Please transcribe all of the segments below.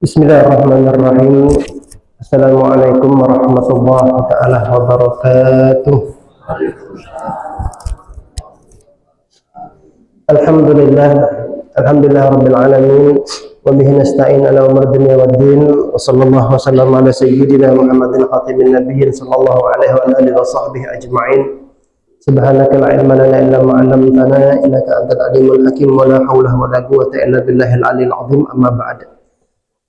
Bismillahirrahmanirrahim. Assalamualaikum warahmatullahi taala wabarakatuh. Alhamdulillah rabbil alamin wa bihi nasta'in ala umur dunya waddin wa sallallahu wasallam ala sayyidina Muhammadin khatimin nabiyyin sallallahu alaihi wa alihi wa sahbihi ajma'in. Subhanaka la ilma lana illa ma 'allamtana innaka antal alimul hakim wa la haula wa la quwwata illa billahil aliyyil azim. Amma ba'd.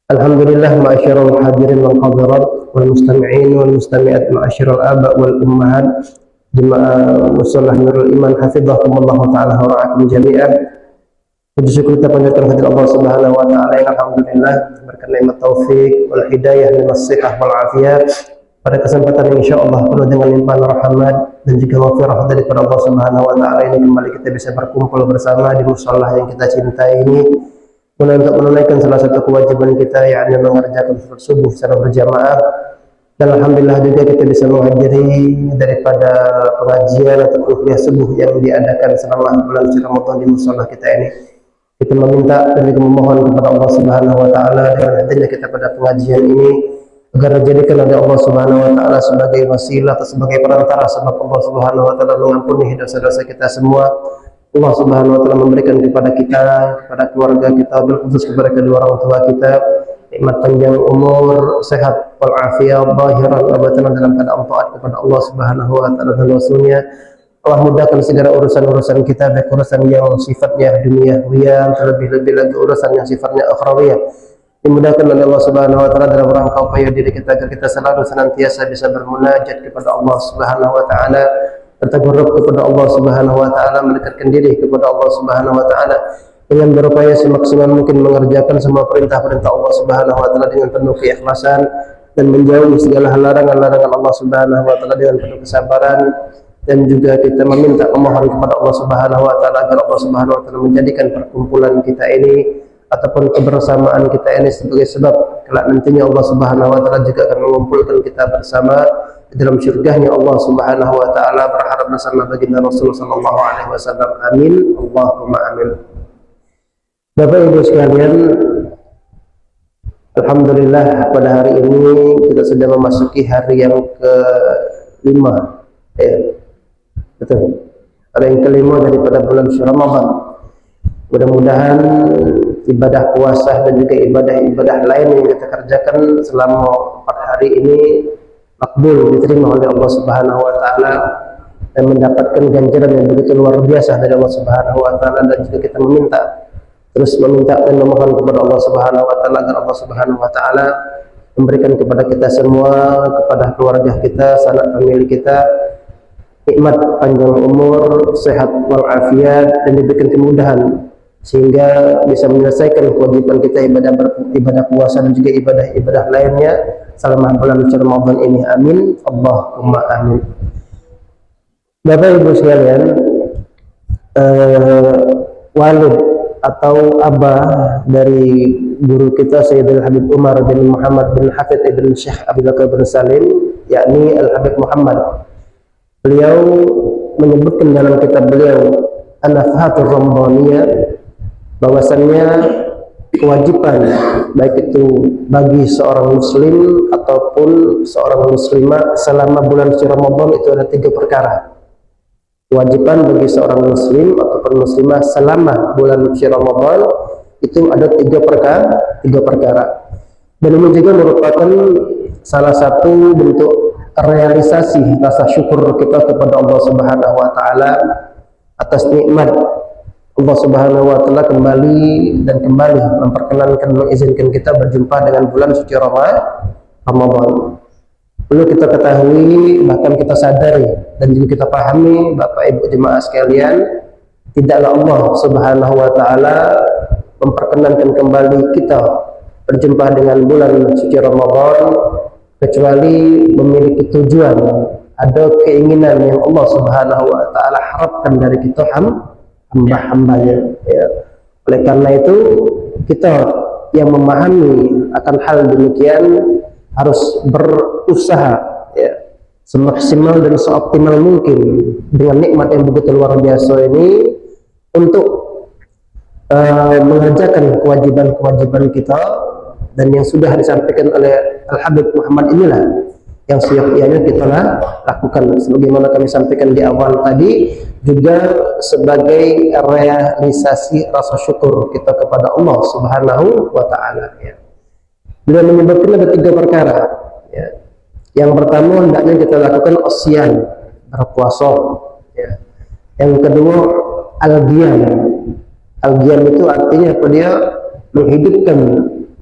Alhamdulillah ma'asyiral hadirin wal hadirat wal mustami'in wal mustami'at ma'asyiral aba wal ummahat jemaah musallah nurul iman hafizahumullah taala wa ra'akum jami'an. Puji syukur kita panjatkan kepada Allah Subhanahu wa taala yang alhamdulillah berkat nikmat taufik wal hidayah wal shihah wal afiyat. Pada kesempatan ini insyaallah penuh dengan limpahan rahmat dan juga maghfirah daripada Allah Subhanahu wa taala ini kembali kita bisa berkumpul bersama di musalla yang kita cintai ini untuk menunaikan salah satu kewajiban kita, yakni mengerjakan salat subuh secara berjamaah. Dan alhamdulillah juga kita bisa menghadiri daripada pengajian atau kuliah subuh yang diadakan selama bulan suci Ramadan di musala kita ini. Kita meminta dan juga memohon kepada Allah Subhanahu wa taala dengan hadirnya kita pada pengajian ini agar dijadikan oleh Allah Subhanahu wa taala sebagai wasilah atau sebagai perantara sebab Allah Subhanahu wa taala mengampuni dosa-dosa kita semua. Allah Subhanahu wa taala memberikan kepada kita, kepada keluarga kita, khusus kepada kedua orang tua kita nikmat panjang umur, sehat wal afiyah zahiran wa batinan dalam keadaan taat kepada Allah Subhanahu wa taala dan Rasulnya. Allah mudahkan segala urusan-urusan kita, baik urusan yang sifatnya duniawiyah, terlebih-lebih lagi urusan yang sifatnya akhrawiyah. Dimudahkan oleh Allah Subhanahu wa taala dalam rangka upaya diri kita agar kita selalu senantiasa bisa bermunajat kepada Allah Subhanahu wa taala, bertakarrub kepada Allah Subhanahu wa taala, mendekatkan diri kepada Allah Subhanahu wa taala dengan berupaya semaksimal mungkin mengerjakan semua perintah-perintah Allah Subhanahu wa taala dengan penuh keikhlasan dan menjauhi segala larangan-larangan Allah Subhanahu wa taala dengan penuh kesabaran. Dan juga kita meminta memohon kepada Allah Subhanahu wa taala agar Allah Subhanahu wa taala menjadikan perkumpulan kita ini ataupun kebersamaan kita ini sebagai sebab kelak nantinya Allah Subhanahu wa taala juga akan mengumpulkan kita bersama dalam syurganya Allah Subhanahu wa taala, berharap bersama baginda Rasul sallallahu alaihi wasallam. Amin. Allahumma amin. Bapak Ibu sekalian, alhamdulillah pada hari ini kita sudah memasuki hari yang ke-5. Betul. Hari yang ke-5 daripada bulan Ramadan. Mudah-mudahan ibadah puasa dan juga ibadah-ibadah lain yang kita kerjakan selama 4 hari ini makbul, diterima oleh Allah Subhanahu wa taala dan mendapatkan ganjaran yang begitu luar biasa dari Allah Subhanahu wa taala. Dan juga kita terus meminta dan memohon kepada Allah Subhanahu wa taala agar Allah Subhanahu wa taala memberikan kepada kita semua, kepada keluarga kita, sanak famili kita nikmat panjang umur, sehat wal afiat, dan diberikan kemudahan sehingga bisa menyelesaikan kewajiban kita ibadah puasa dan juga ibadah lainnya selama bulan suci Ramadan ini. Amin. Allahumma amin. Bapak Ibu sekalian, walid atau abah dari guru kita Sayyidul Habib Umar bin Muhammad bin Hafidh ibn Syekh Abu Bakar bin Salim, yakni Al-Habib Muhammad. Beliau menyebutkan dalam kitab beliau An-Nafhatur Ramdaniyah bahwasannya kewajiban baik itu bagi seorang muslim ataupun seorang muslimah selama bulan suci Ramadan itu ada 3 perkara. Kewajiban bagi seorang muslim ataupun muslimah selama bulan suci Ramadan itu ada 3 perkara. Dan ini juga merupakan salah satu bentuk realisasi rasa syukur kita kepada Allah Subhanahu wa taala atas nikmat Allah Subhanahu wa taala kembali memperkenankan, mengizinkan kita berjumpa dengan bulan suci Ramadan. Perlu kita ketahui, bahkan kita sadari dan juga kita pahami Bapak Ibu jemaah sekalian, tidaklah Allah Subhanahu wa taala memperkenankan kembali kita berjumpa dengan bulan suci Ramadan kecuali memiliki tujuan, ada keinginan yang Allah Subhanahu wa taala harapkan dari kita hamba-hambanya, ya. Oleh karena itu kita yang memahami akan hal demikian harus berusaha, ya, semaksimal dan seoptimal mungkin dengan nikmat yang begitu luar biasa ini untuk mengerjakan kewajiban-kewajiban kita dan yang sudah disampaikan oleh Al-Habib Muhammad inilah yang seyogyanya kita lakukan. Sebagaimana kami sampaikan di awal tadi, juga sebagai realisasi rasa syukur kita kepada Allah Subhanahu wa Ta'ala. Ya. Beliau menyebutkan ada 3 perkara. Ya. Yang pertama, hendaknya kita lakukan osyan, berpuasa. Ya. Yang kedua, al-qiyam. Al-qiyam itu artinya apa? Dia menghidupkan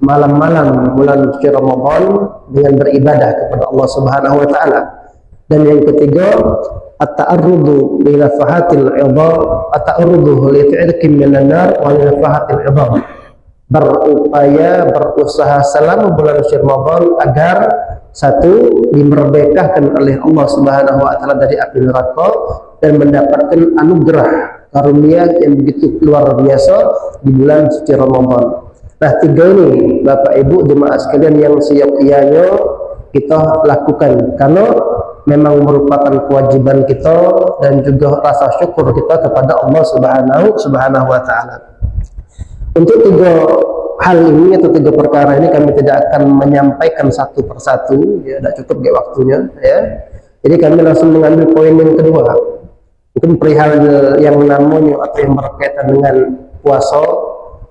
malam-malam bulan suci Ramadan dengan beribadah kepada Allah Subhanahu wa Ta'ala. Dan yang ketiga, at-ta'arrudu li nafahatil 'idham, at-ta'arrudu li ta'irkin minan nar wa li nafahatil 'idham. Berupaya, berusaha selama bulan suci Ramadan agar satu, dimerdekakan oleh Allah Subhanahu wa Ta'ala dari api neraka dan mendapatkan anugerah karunia yang begitu luar biasa di bulan suci Ramadan. Nah, 3 ini Bapak Ibu jemaah sekalian yang seyogyanya kita lakukan, karena memang merupakan kewajiban kita dan juga rasa syukur kita kepada Allah Subhanahu wa Ta'ala. Untuk 3 hal ini atau 3 perkara ini kami tidak akan menyampaikan satu persatu, ya, tidak cukup kayak waktunya, ya. Jadi kami langsung mengambil poin yang kedua, mungkin perihal yang namanya atau yang berkaitan dengan puasa.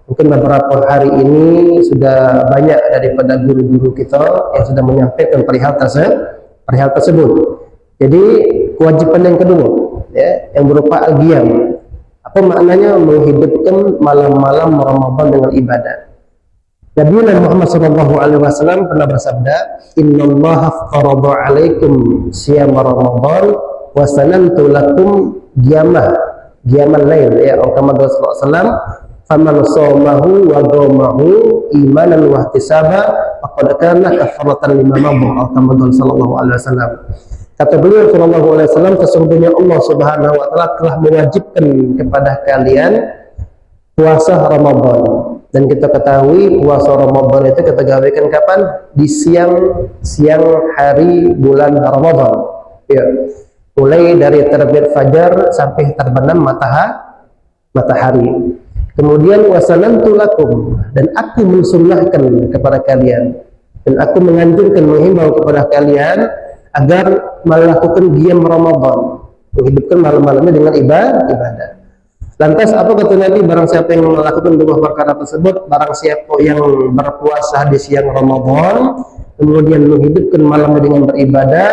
Mungkin beberapa hari ini sudah banyak daripada guru-guru kita yang sudah menyampaikan perihal tersebut. Jadi kewajiban yang kedua, ya, yang berupa al-qiyam. Apa maknanya? Menghidupkan malam-malam Ramadan dengan ibadah. Nabi Muhammad SAW pernah bersabda, Innallaha farada 'alaikum siyam Ramadan wa sanantu lakum qiyamal lail, ya, Muhammad SAW, faman shamahu wa qamahu imanan wa ihtisaba faqad kana kafaratan lima madha, Muhammad sallallahu alaihi wasallam. Kata beliau sallallahu alaihi wasallam, sesungguhnya Allah Subhanahu wa Ta'ala telah mewajibkan kepada kalian puasa Ramadan. Dan kita ketahui puasa Ramadan itu kita gawekan kapan? Di siang hari bulan Ramadan. Ya. Mulai dari terbit fajar sampai terbenam matahari. Kemudian wasanantu lakum, dan aku mensunnahkan kepada kalian, dan aku menganjurkan, menghimbau kepada kalian agar melakukan qiyam Ramadan, menghidupkan malam-malamnya dengan ibadah. Lantas apa kata Nabi? Barang siapa yang melakukan 2 perkara tersebut, barang siapa yang berpuasa di siang Ramadan kemudian menghidupkan malamnya dengan beribadah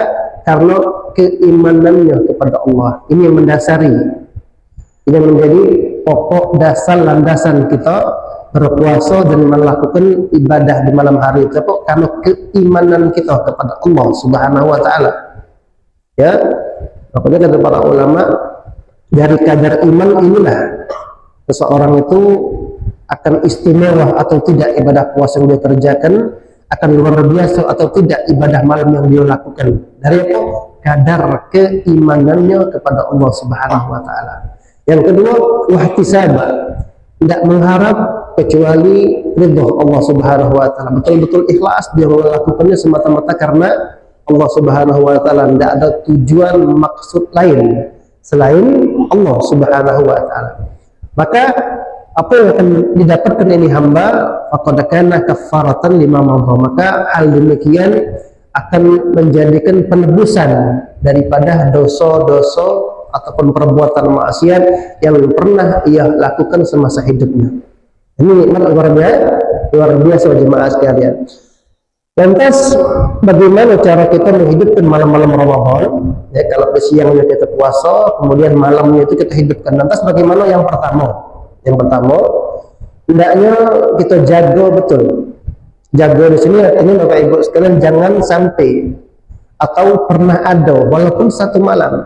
karena keimanannya kepada Allah, ini yang mendasari, ini yang menjadi pokok dasar landasan kita berpuasa dan melakukan ibadah di malam hari itu, karena keimanan kita kepada Allah Subhanahu wa Ta'ala. Ya, makanya kata para ulama, dari kadar iman inilah seseorang itu akan istimewa atau tidak ibadah puasa yang dia kerjakan, akan luar biasa atau tidak ibadah malam yang dia lakukan. Dari apa? Kadar keimanannya kepada Allah Subhanahu wa Ta'ala. Yang kedua, wahtisaba, tidak mengharap kecuali ridha Allah Subhanahu wa Ta'ala. Betul-betul ikhlas dia melakukannya semata-mata karena Allah Subhanahu wa Ta'ala, tidak ada tujuan maksud lain selain Allah Subhanahu wa Ta'ala. Maka apa yang akan didapatkan ini hamba, faqad kana kafaratan lima madha, maka hal demikian akan menjadikan penebusan daripada dosa-dosa ataupun perbuatan maksiat yang pernah ia lakukan semasa hidupnya. Ini nikmat luar biasa jemaah sekalian. Lantas bagaimana cara kita menghidupkan malam-malam Ramadan? Ya, kalau di siangnya kita puasa, kemudian malamnya itu kita hidupkan. Lantas bagaimana? Yang pertama, hendaknya kita jaga betul. Jaga di sini artinya Bapak Ibu sekalian, jangan sampai atau pernah ada walaupun satu malam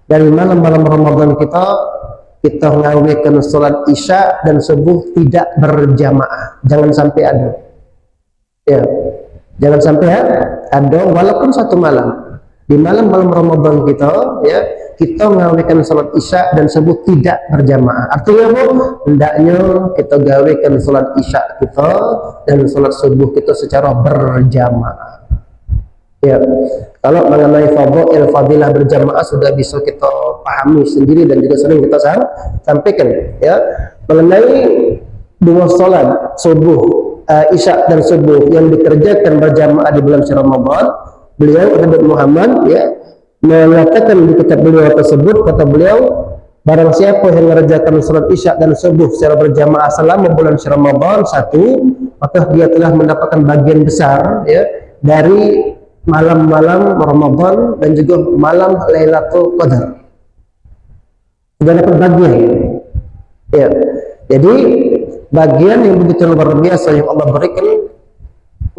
dari malam-malam Ramadan kita mengawalkan sholat isya dan subuh tidak berjamaah. Jangan sampai ada. Ya, jangan sampai ada walaupun satu malam. Di malam-malam Ramadan kita mengawalkan sholat isya dan subuh tidak berjamaah. Artinya apa? Hendaknya kita gawekan sholat isya kita dan sholat subuh kita secara berjamaah. Ya, kalau mengenai fadilah berjamaah sudah bisa kita pahami sendiri dan juga sering kita sampaikan. Ya, mengenai 2 sholat subuh Isya dan subuh yang dikerjakan berjamaah di bulan Ramadan, beliau Nabi Muhammad ya mengatakan di kitab beliau tersebut, kata beliau, barang siapa yang mengerjakan salat Isya dan subuh secara berjamaah selama bulan Ramadan satu, maka dia telah mendapatkan bagian besar ya dari malam-malam Ramadan dan juga malam Lailatul Qadar. Sudah dapat bagian ya. Jadi bagian yang begitu luar biasa yang Allah berikan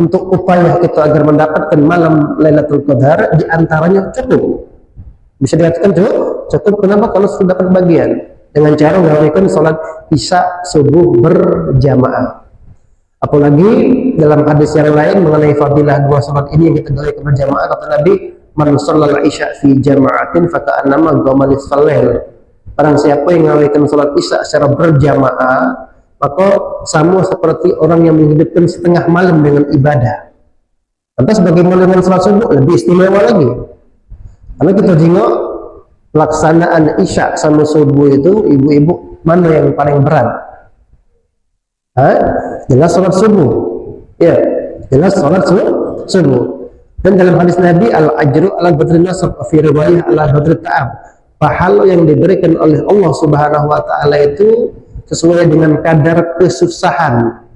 untuk upaya kita agar mendapatkan malam Lailatul Qadar, di antaranya cukup. Bisa dikatakan cukup. Kenapa? Kalau sudah dapat bagian dengan cara melakukan salat Isya subuh berjamaah. Apalagi dalam hadis yang lain mengenai fadilah dua salat ini yang kita gawaikan berjamaah, kata Nabi, man shallal Isya fi jama'atin faka'annama qama nisfal lail. Barang siapa yang mengawaikan salat Isya secara berjamaah, maka sama seperti orang yang menghidupkan setengah malam dengan ibadah. Lantas bagaimana dengan salat subuh? Lebih istimewa lagi. Karena kita tengok pelaksanaan Isya sama subuh itu, ibu-ibu, mana yang paling berat? Jelas salat subuh. Ya, jelas salat subuh. Dan dalam hadis Nabi, al-ajru ala badri nasr, fi riwayah ala badri ta'ab. Pahala yang diberikan oleh Allah Subhanahu wa taala itu sesuai dengan kadar kesusahan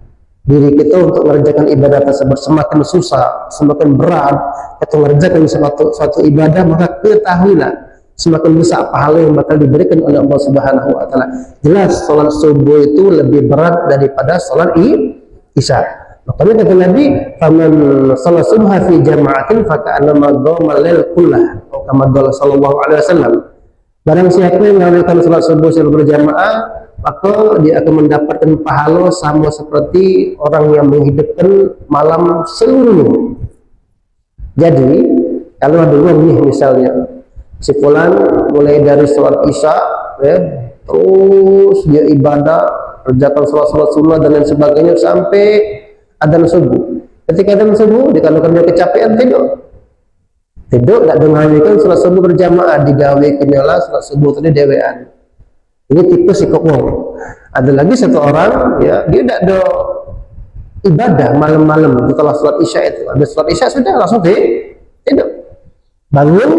diri kita untuk mengerjakan ibadah tersebut. Semakin susah, semakin berat kita mengerjakan suatu ibadah, maka ketahuilah semakin besar pahala yang bakal diberikan oleh Allah Subhanahu wa taala. Jelas salat subuh itu lebih berat daripada salat Isya. Makanya kata Nabi, "Faman shalat subha fi jama'atin faka'annama qama al-lail kullah." Atau kama qala sallallahu alaihi wasallam. Barang siapa yang melakukan salat subuh secara berjamaah, maka dia akan mendapatkan pahala sama seperti orang yang menghidupkan malam seluruhnya. Jadi, kalau ada orang nih misalnya, si fulan mulai dari salat Isya, ya, terus dia ibadah, kerjakan salat-salat sunnah dan lain sebagainya sampai adzan subuh. Ketika adzan subuh, dikarenakan dia kecapean tidur, tidak dengarkan salat subuh berjamaah, digawekan lah salat subuh tadi dewean. Ini tipe psikopom. Ada lagi satu orang, ya, dia tidak ada ibadah malam-malam setelah salat Isya itu. Habis salat Isya sudah langsung tidur. Bangun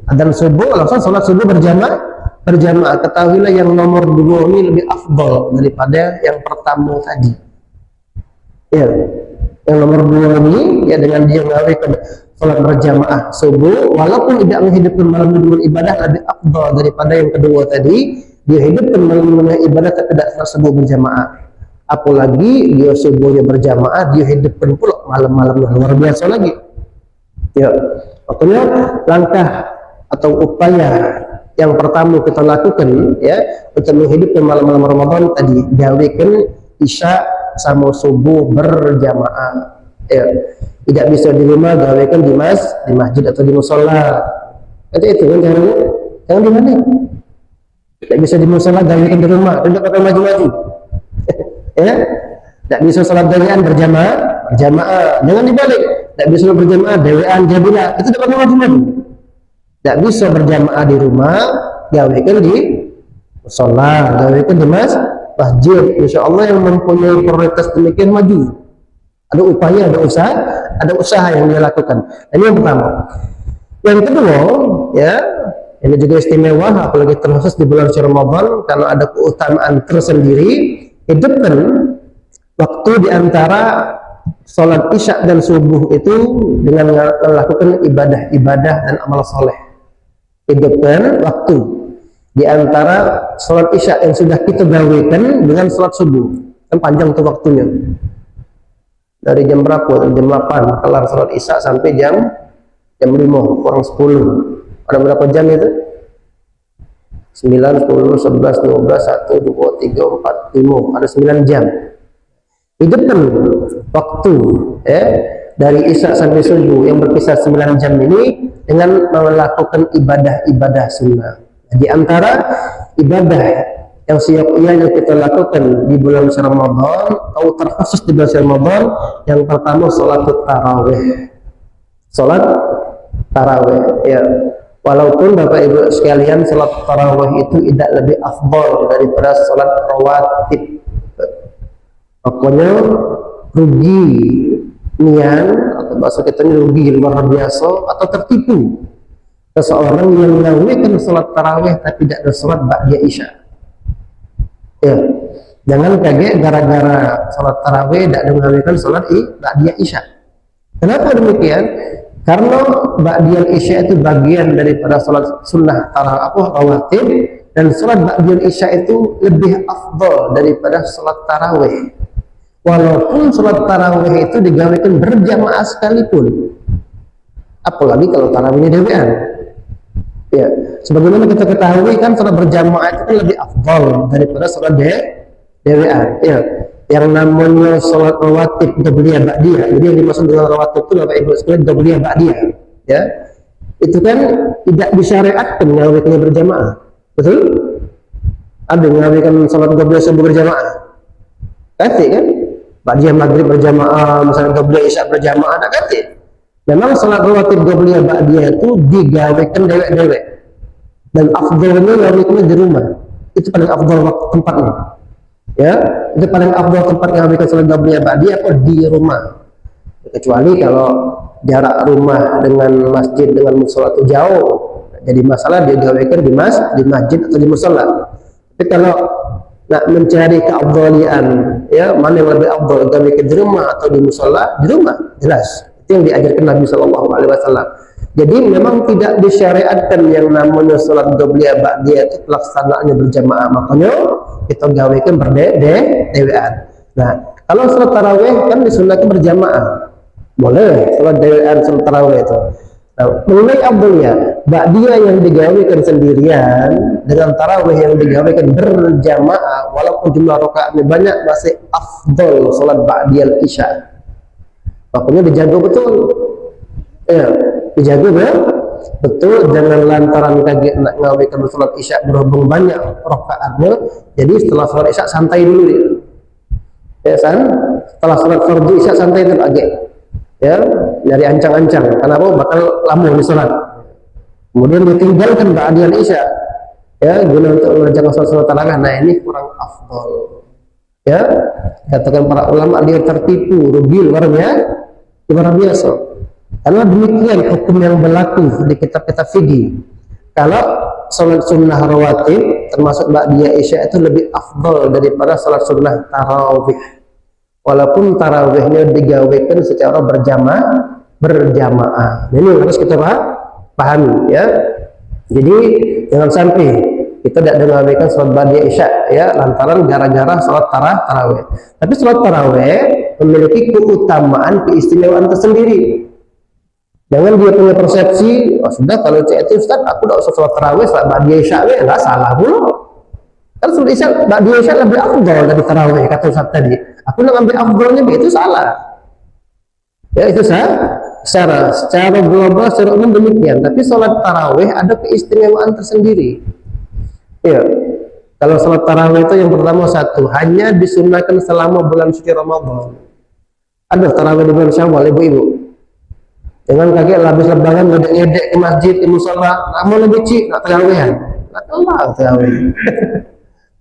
adzan subuh langsung salat subuh berjamaah. Ketahuilah yang nomor 2 ini lebih afdal daripada yang pertama tadi. Ya, yang nomor 2 ini ya dengan dia mengawalkan salat berjamaah subuh, walaupun tidak menghidupkan malam dengan ibadah, lebih afdal daripada yang kedua tadi. Dia hidupkan malam dengan ibadah tapi tidak salat subuh berjamaah. Apalagi dia subuhnya berjamaah, dia hidupkan pula malam-malam yang luar biasa lagi. Ya, makanya langkah atau upaya yang pertama kita lakukan ya untuk menghidupkan malam-malam Ramadan tadi, gawekan Isya sama subuh berjamaah. Ya, tidak bisa di rumah, gawekan di masjid atau di mushola. Itu kan jangan di mana? Tidak bisa di mushola, gawekan di rumah, tidak pakai maju-maju. Ya, tidak bisa salat dewean berjamaah, jangan dibalik. Tidak bisa berjamaah dewean jabila, itu tidak pakai maju-maju. Tidak bisa berjamaah di rumah, gawekan di mushola, gawekan di masjid. Insya Allah yang mempunyai prioritas demikian maju. Ada upaya, ada usaha yang dia lakukan. Ini yang pertama. Yang kedua, ya, ini juga istimewa, apalagi terkhusus di bulan Ramadan karena ada keutamaan tersendiri. Hidupkan waktu di antara salat Isya dan subuh itu dengan melakukan ibadah-ibadah dan amal soleh. Hidupkan waktu di antara salat Isya yang sudah kita gawekan dengan salat subuh. Kan panjang tuh waktunya. Dari jam berapa? Jam 8 kelar salat Isya sampai jam 5 kurang 10. Ada berapa jam itu? 9, 10, 11, 12, 1, 2, 3, 4, 5. Ada 9 jam. Hidupkan waktu ya dari Isya sampai subuh yang berkisar 9 jam ini dengan melakukan ibadah-ibadah sunnah. Di antara ibadah yang yang kita lakukan di bulan Ramadan atau terkhusus di bulan Ramadan, yang pertama salat tarawih ya. Walaupun Bapak Ibu sekalian salat tarawih itu tidak lebih afdal daripada salat rawatib. Pokoknya rugi nian atau bahasa kita ini rugi luar biasa atau tertipu seseorang yang menawaikan sholat tarawih tapi tidak ada sholat ba'da isya. Ya, jangan kaget gara-gara sholat tarawih tidak menawaikan sholat ba'da isya. Kenapa demikian? Karena ba'da isya itu bagian daripada sholat sunnah rawatib, dan sholat ba'da isya itu lebih afdal daripada sholat tarawih. Walaupun sholat tarawih itu digawekan berjamaah sekalipun, apalagi kalau tarawihnya dewean. Ya, sebagaimana kita ketahui kan sholat berjamaah itu kan lebih afdal daripada sholat dewean. Ya, yang namanya sholat rawatib qabliyah ba'diyah. Jadi yang dimaksud dengan rawatib itu Bapak Ibu sekalian qabliyah ba'diyah. Ya, itu kan tidak disyariatkan mengawekannya berjamaah. Betul? Ada mengawekan sholat qabliyah subuh berjamaah. Kati kan? Ba'diyah maghrib berjamaah, misalnya qabliyah isya berjamaah, ada kati. Memang sholat rawatib qabliyah ba'diyah itu digawekan dewek-dewek. Dan afdalnya ngawekannya di rumah. Itu paling afdal tempatnya. Ya, itu paling afdal tempat ngawekan sholat qabliyah ba'diyah atau di rumah. Kecuali kalau jarak rumah dengan masjid dengan musola itu jauh, jadi masalah dia digawekan di masjid atau di musola. Tapi kalau nak mencari keafdalian, ya mana yang lebih afdal, gawekan di rumah atau di musola? Di rumah, jelas. Itu yang diajarkan Nabi Shallallahu Alaihi Wasallam. Jadi memang tidak disyariatkan yang namanya sholat qabliyah ba'diyah itu pelaksanaannya berjamaah. Makanya kita gawekan berdewean. Nah, kalau sholat tarawih kan disunahkan berjamaah. Boleh sholat dewean sholat tarawih itu. Nah, mengenai afdalnya, ba'diyah yang digawekan sendirian dengan tarawih yang digawekan berjamaah, walaupun jumlah rakaatnya banyak, masih afdal sholat ba'diyah isya. Makanya dijaga betul. Ya, dijaga betul, jangan lantaran kaget nak ngawekan sholat isya berhubung banyak rakaatnya, jadi setelah sholat isya santai dulu dia. Ya san, setelah sholat fardu isya santai itu agak. Ya, nyari ancang-ancang. Kenapa? Bakal lama di sholat. Kemudian ditinggalkan ba'diyah isya. Ya, guna untuk mengerjakan sholat tarawih. Nah, ini kurang afdal. Ya, katakan para ulama dia tertipu, rugi luar biasa. Karena demikian hukum yang berlaku di kitab-kitab fikih. Kalau sholat sunnah rawatib termasuk ba'diyah isya itu lebih afdal daripada sholat sunnah tarawih. Walaupun tarawihnya digawekan secara berjamaah. Ini harus kita pahami, ya. Jadi jangan sampai kita tidak mengabaikan sholat ba'diyah isya, ya, lantaran gara-gara sholat tarawih. Tapi sholat tarawih memiliki keutamaan, keistimewaan tersendiri. Jangan dia punya persepsi, oh sudah kalau itu Ustaz, aku tidak usah sholat tarawih, sholat ba'diyah isya, enggak salah pula. Kan sholat isya, ba'diyah isya lebih afdal dari tarawih, kata Ustaz tadi. Aku nak ambil afdalnya, itu salah. Ya, itu secara global, secara umum demikian. Tapi sholat tarawih ada keistimewaan tersendiri. Ya, kalau sholat tarawih itu yang pertama satu, hanya disunahkan selama bulan suci Ramadan. Ada tarawih di bulan Syawal, ibu-ibu. Jangan kaget habis lebaran ngedek-ngedek ke masjid, ke musola, mau lebih cik, nak tarawihan. Nak Allah tarawih.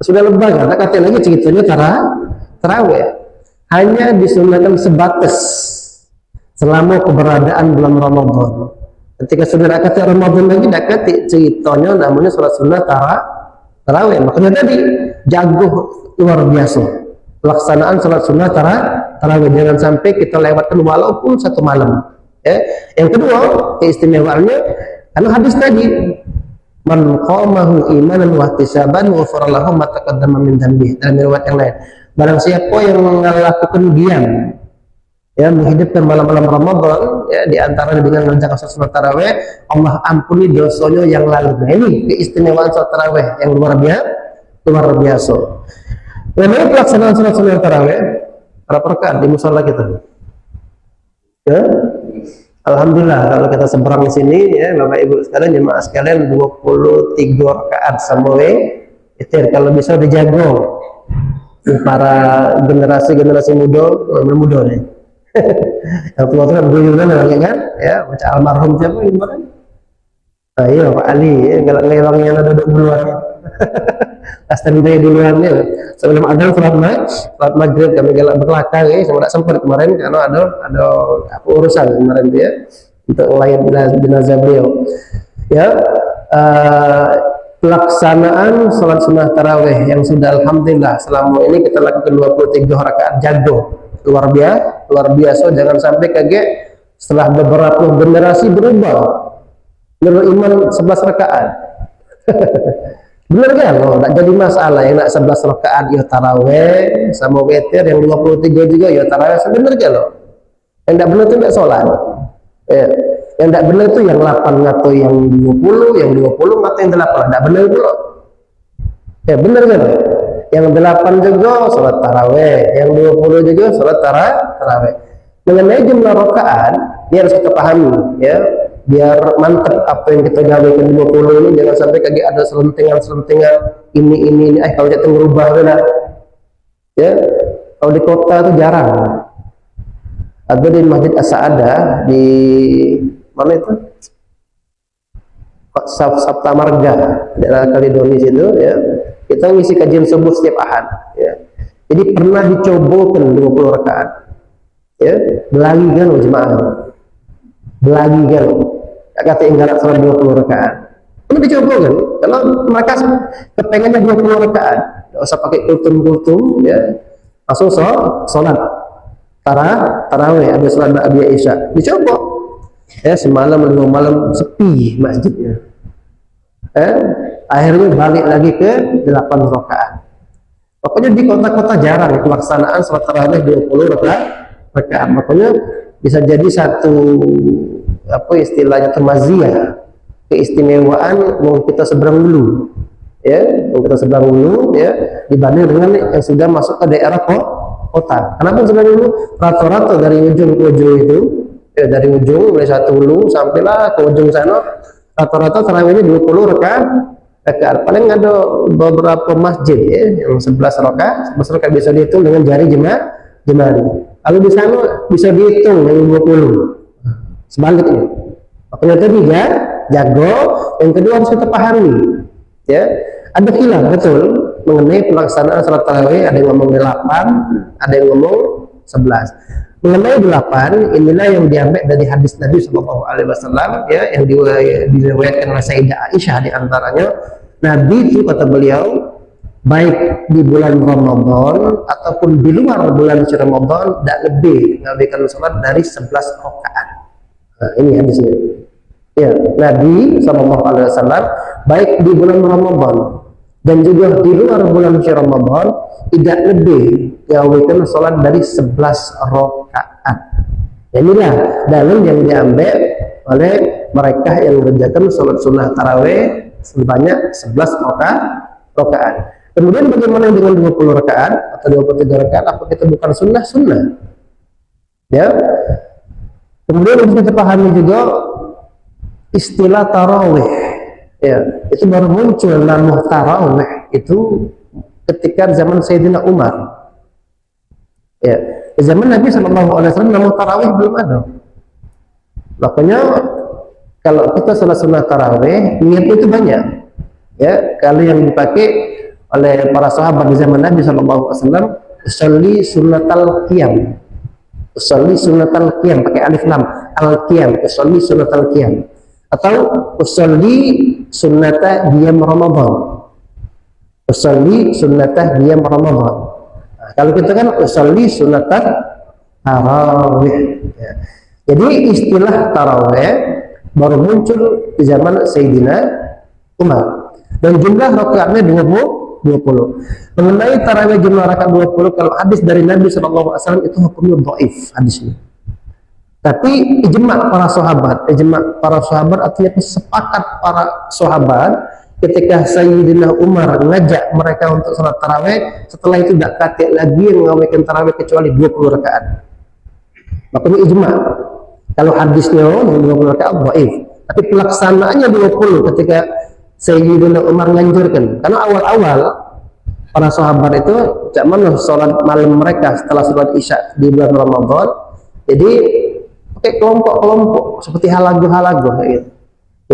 Sudah lebaran, tak kata lagi ceritanya tarawih. Hanya disunahkan sebatas selama keberadaan bulan Ramadan. Ketika sudah kata Ramadan lagi, tak kata ceritanya namanya sholat sunnah tarawih. Makanya tadi jago luar biasa pelaksanaan sholat sunnah tarawih. Jangan sampai kita lewatkan walaupun satu malam. Ya. Yang kedua keistimewaannya, karena hadis tadi, man qamahu imanan wa ihtisaban ghufira lahu ma taqaddama min dhanbihi. Dalam riwayat yang lain, barang siapa yang melakukan diam, ya, menghidupkan malam-malam Ramadan, ya, di antara dengan mengerjakan sholat tarawih, Allah ampuni dosanya yang lalu. Nah, ini keistimewaan sholat tarawih yang luar biasa. Memang pelaksanaan sholat tarawih berapa rakaat di musola kita? Ya, alhamdulillah kalau kita seberang di sini, ya, Bapak Ibu sekalian, jemaah sekalian, 23 rakaat sampai itir. Kalau bisa dijaga para generasi muda nih. Yang tua-tua beguyuran lagi kan, ya, baca almarhum siapa kemarin? Nah, iya Pak Ali, ya, ngelangnya ada duluan. standby duluan ya. Sebelum adzan salat maghrib kami galak berkelakar ya, sama tak sempat kemarin karena ada apa urusan kemarin dia untuk melayat jenazah beliau. Ya, pelaksanaan salat sunnah tarawih yang sudah alhamdulillah selama ini kita lakukan 23 rakaat jago luar biasa. Jangan sampai kaget setelah beberapa generasi berubah menurut iman 11 rakaat. Bener kan? Oh, tak jadi masalah yang nak 11 rakaat ya tarawih sama witir yang 23 juga ya tarawih. Bener kan lo? Yang tak benar itu tak sholat. Ya. Yang tak benar itu yang 8 ngato yang 20, yang 20 ngato yang 8. Tak benar pula. Ya bener kan? Yang 8 juga sholat tarawih, yang 20 juga sholat tarawih. Mengenai jumlah rakaat, ini harus kita pahami ya. Biar mantap apa yang kita gawekan 20 ini, jangan sampai kayak ada selentingan ini kalau jatuh merubah benar ya. Kalau di kota itu jarang, ada di Masjid As-Sa'adah di mana itu Sabta Marga daerah Kalidonis itu ya, kita ngisi kajian subuh setiap Ahad ya. Jadi pernah dicobakan 20 rakaat ya, belagi kan jemaah, belagi kan kata enggak salat 20 rakaat. Ini dicoba kan? Kalau mereka kepengennya 20 rakaat, enggak usah pakai kultum ya. Langsung salat tarawih, ada salat ba'diyah isya. Dicoba. Ya, semalam 5 malam sepi masjidnya. Akhirnya balik lagi ke 8 rakaat. Pokoknya di kota-kota jarang pelaksanaan salat tarawih 20 rakaat. Makanya bisa jadi satu apa istilahnya maziyah, keistimewaan wong kita seberang dulu ya, wong kita seberang dulu ya dibanding dengan yang sudah masuk ke daerah kota. Kenapa seberang dulu? Rata-rata dari ujung ke ujung itu ya, dari ujung mulai satu hulu sampailah ke ujung sana, rata-rata tarawihnya 20 rakaat. Paling ada beberapa masjid ya yang 11 rakaat bisa dihitung dengan jari jemari. Kalau di sana bisa dihitung yang 20. Sebaliknya, makanya tadi ya jago. Yang kedua harus kita pahami ya, ada khilaf betul mengenai pelaksanaan salat tarawih. Ada yang ngomong 8, ada yang ngomong 11. Mengenai 8 inilah yang diambil dari hadis Nabi SAW ya, yang diriwayatkan oleh Sayyidah Aisyah. Di antaranya Nabi itu kata beliau, baik di bulan Ramadan ataupun di luar bulan Ramadan tidak lebih mengabaikan salat dari 11 rakaat. Nah, ini hadisnya. Ya, Nabi SAW baik di bulan Ramadan dan juga di luar bulan Ramadan tidak lebih mengabaikan salat dari 11 rakaat. Inilah dalil yang diambil oleh mereka yang mengerjakan salat sunnah tarawih sebanyak 11 rakaat. Kemudian bagaimana dengan 20 rakaat atau 23 rakaat? Apa kita bukan sunnah? Ya. Kemudian harus kita pahami juga istilah tarawih. Ya, itu baru muncul nama tarawih itu ketika zaman Sayyidina Umar. Ya, di zaman Nabi SAW nama tarawih belum ada. Makanya kalau kita salat sunnah tarawih, niat itu banyak. Ya, kalau yang dipakai oleh para sahabat di zaman Nabi SAW, usolli sunnatal qiyam. Usolli sunnatal qiyam pakai alif lam, al-qiyam, usolli sunnatal qiyam, atau usolli sunnata qiyam Ramadan. Usolli sunnata qiyam Ramadan. Nah, kalau kita kan usolli sunnata tarawih. Ya. Jadi istilah tarawih baru muncul di zaman Sayyidina Umar. Dan jumlah rakaatnya 20. Mengenai tarawih jumlah rakaat 20, kalau hadis dari Nabi SAW itu hukumnya dhaif hadisnya. Tapi ijma' para sahabat artinya sepakat para sahabat ketika Sayyidina Umar mengajak mereka untuk salat tarawih, setelah itu tidak katik lagi yang mengawalkan tarawih kecuali 20 rakaat. Makanya ijma'. Kalau hadisnya 20 rakaat dhaif, tapi pelaksanaannya 20 ketika Sayyidina Umar menganjurkan. Karena awal-awal para sahabat itu cak mana sholat malam mereka setelah sholat isya di bulan Ramadan. Jadi pakai kelompok-kelompok seperti halagu gitu.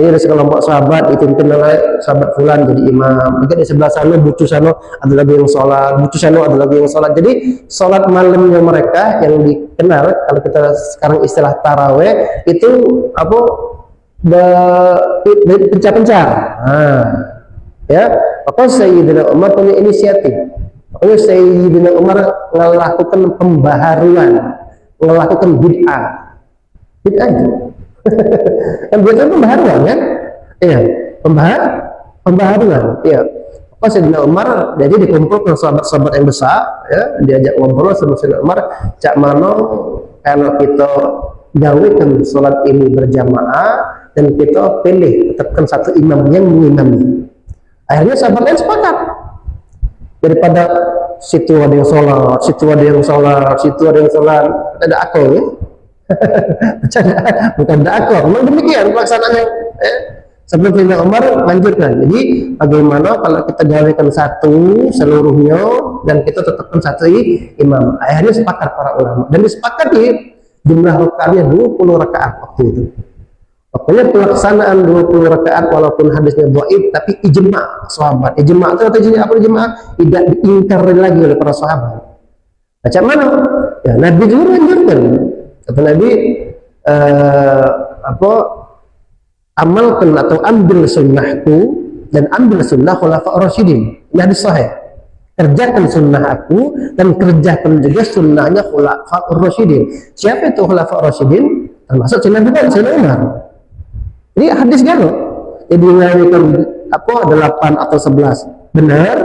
Ini ada sekelompok sahabat dipimpin oleh sahabat fulan jadi imam. Mungkin di sebelah sana bucu sana ada lagi yang sholat, bucu sana ada lagi yang sholat. Jadi sholat malamnya mereka yang dikenal kalau kita sekarang istilah taraweh itu apa? Pencar-pencar. Nah, ya, maka Sayyidina Umar punya inisiatif. Makanya Sayyidina Umar melakukan pembaharuan, melakukan bid'ah itu. Kan bid'ah pembaharuan kan? Iya, pembaharuan. Iya. Maka Sayyidina Umar jadi dikumpulkan sahabat-sahabat yang besar, ya, diajak ngobrol sama Sayyidina Umar, cak mano kalau kita gawekan sholat ini berjamaah dan kita pilih tetapkan satu imam yang mengimami. Akhirnya sahabat lain sepakat. Daripada situ ada yang sholat, situ ada yang sholat, situ ada yang sholat, ada akal ya? Bukan ada akal. Memang demikian pelaksanaannya. Sebelum Sayyidina Umar lanjutkan. Jadi bagaimana kalau kita gawekan satu seluruhnya dan kita tetapkan satu imam. Akhirnya sepakat para ulama dan disepakati jumlah rakaatnya 20 rakaat waktu itu. Pokoknya pelaksanaan 20 rakaat walaupun hadisnya dhaif tapi ijma' sahabat. Ijma' itu artinya apa ijma'? Tidak diingkari lagi oleh para sahabat. Macam mana? Ya, Nabi juga menganjurkan. Kata Nabi amalkan atau ambil sunnahku dan ambil sunnah khulafa' rasyidin. Ini hadis sahih. Kerjakan sunnah aku dan kerjakan juga sunnahnya khulafa' rasyidin. Siapa itu khulafa' rasyidin? Termasuk Sayyidina Umar. Jadi hadis galo. Jadi ngawikan 8 atau 11 benar,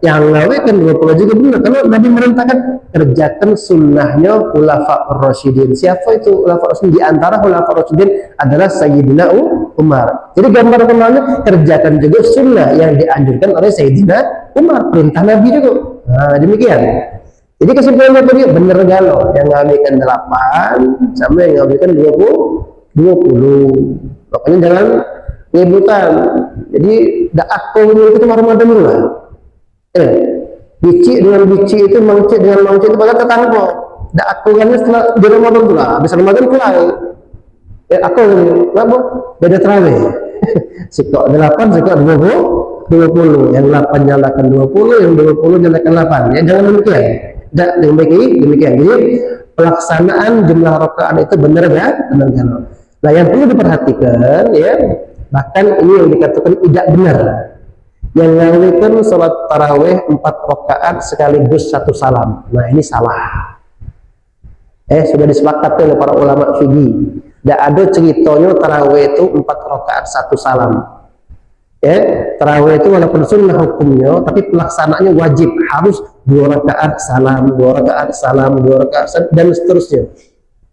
yang ngawikan 20 juga benar. Karena Nabi merintahkan kerjakan sunnahnya khulafa' rasyidin. Siapa itu khulafa' rasyidin? Di antara khulafa' rasyidin adalah Sayyidina Umar. Jadi gambar kemana? Kerjakan juga sunnah yang dianjurkan oleh Sayyidina Umar. Perintah Nabi juga. Nah, demikian. Jadi kesimpulannya tadi benar galo. Yang ngawikan 8 sama yang ngawikan 20. Makanya jangan nyebutan. Jadi dakwah itu Ramadan dulu lah. Bici dengan bici itu, mangcik dengan mangcik itu pada tetangga. Dakwahnya setelah di Ramadan dulu lah. Habis Ramadan keluar. Aku apa? Beda terawih. Sikok 8, sikok 20. Yang 8 nyalakan 20, yang 20 nyalakan 8. Ya jangan demikian. Demikian. Jadi pelaksanaan jumlah rakaat itu benar ya? Benar kan? Nah, yang perlu diperhatikan ya, bahkan ini yang dikatakan tidak benar. Yang ngawikan sholat tarawih 4 rakaat sekaligus 1 salam. Nah, ini salah. Sudah disepakati oleh para ulama fikih. Tidak ada ceritanya tarawih itu 4 rakaat 1 salam. Tarawih itu walaupun sunnah hukumnya, tapi pelaksanaannya wajib harus 2 rakaat salam, 2 rakaat salam, 2 rakaat salam, dan seterusnya.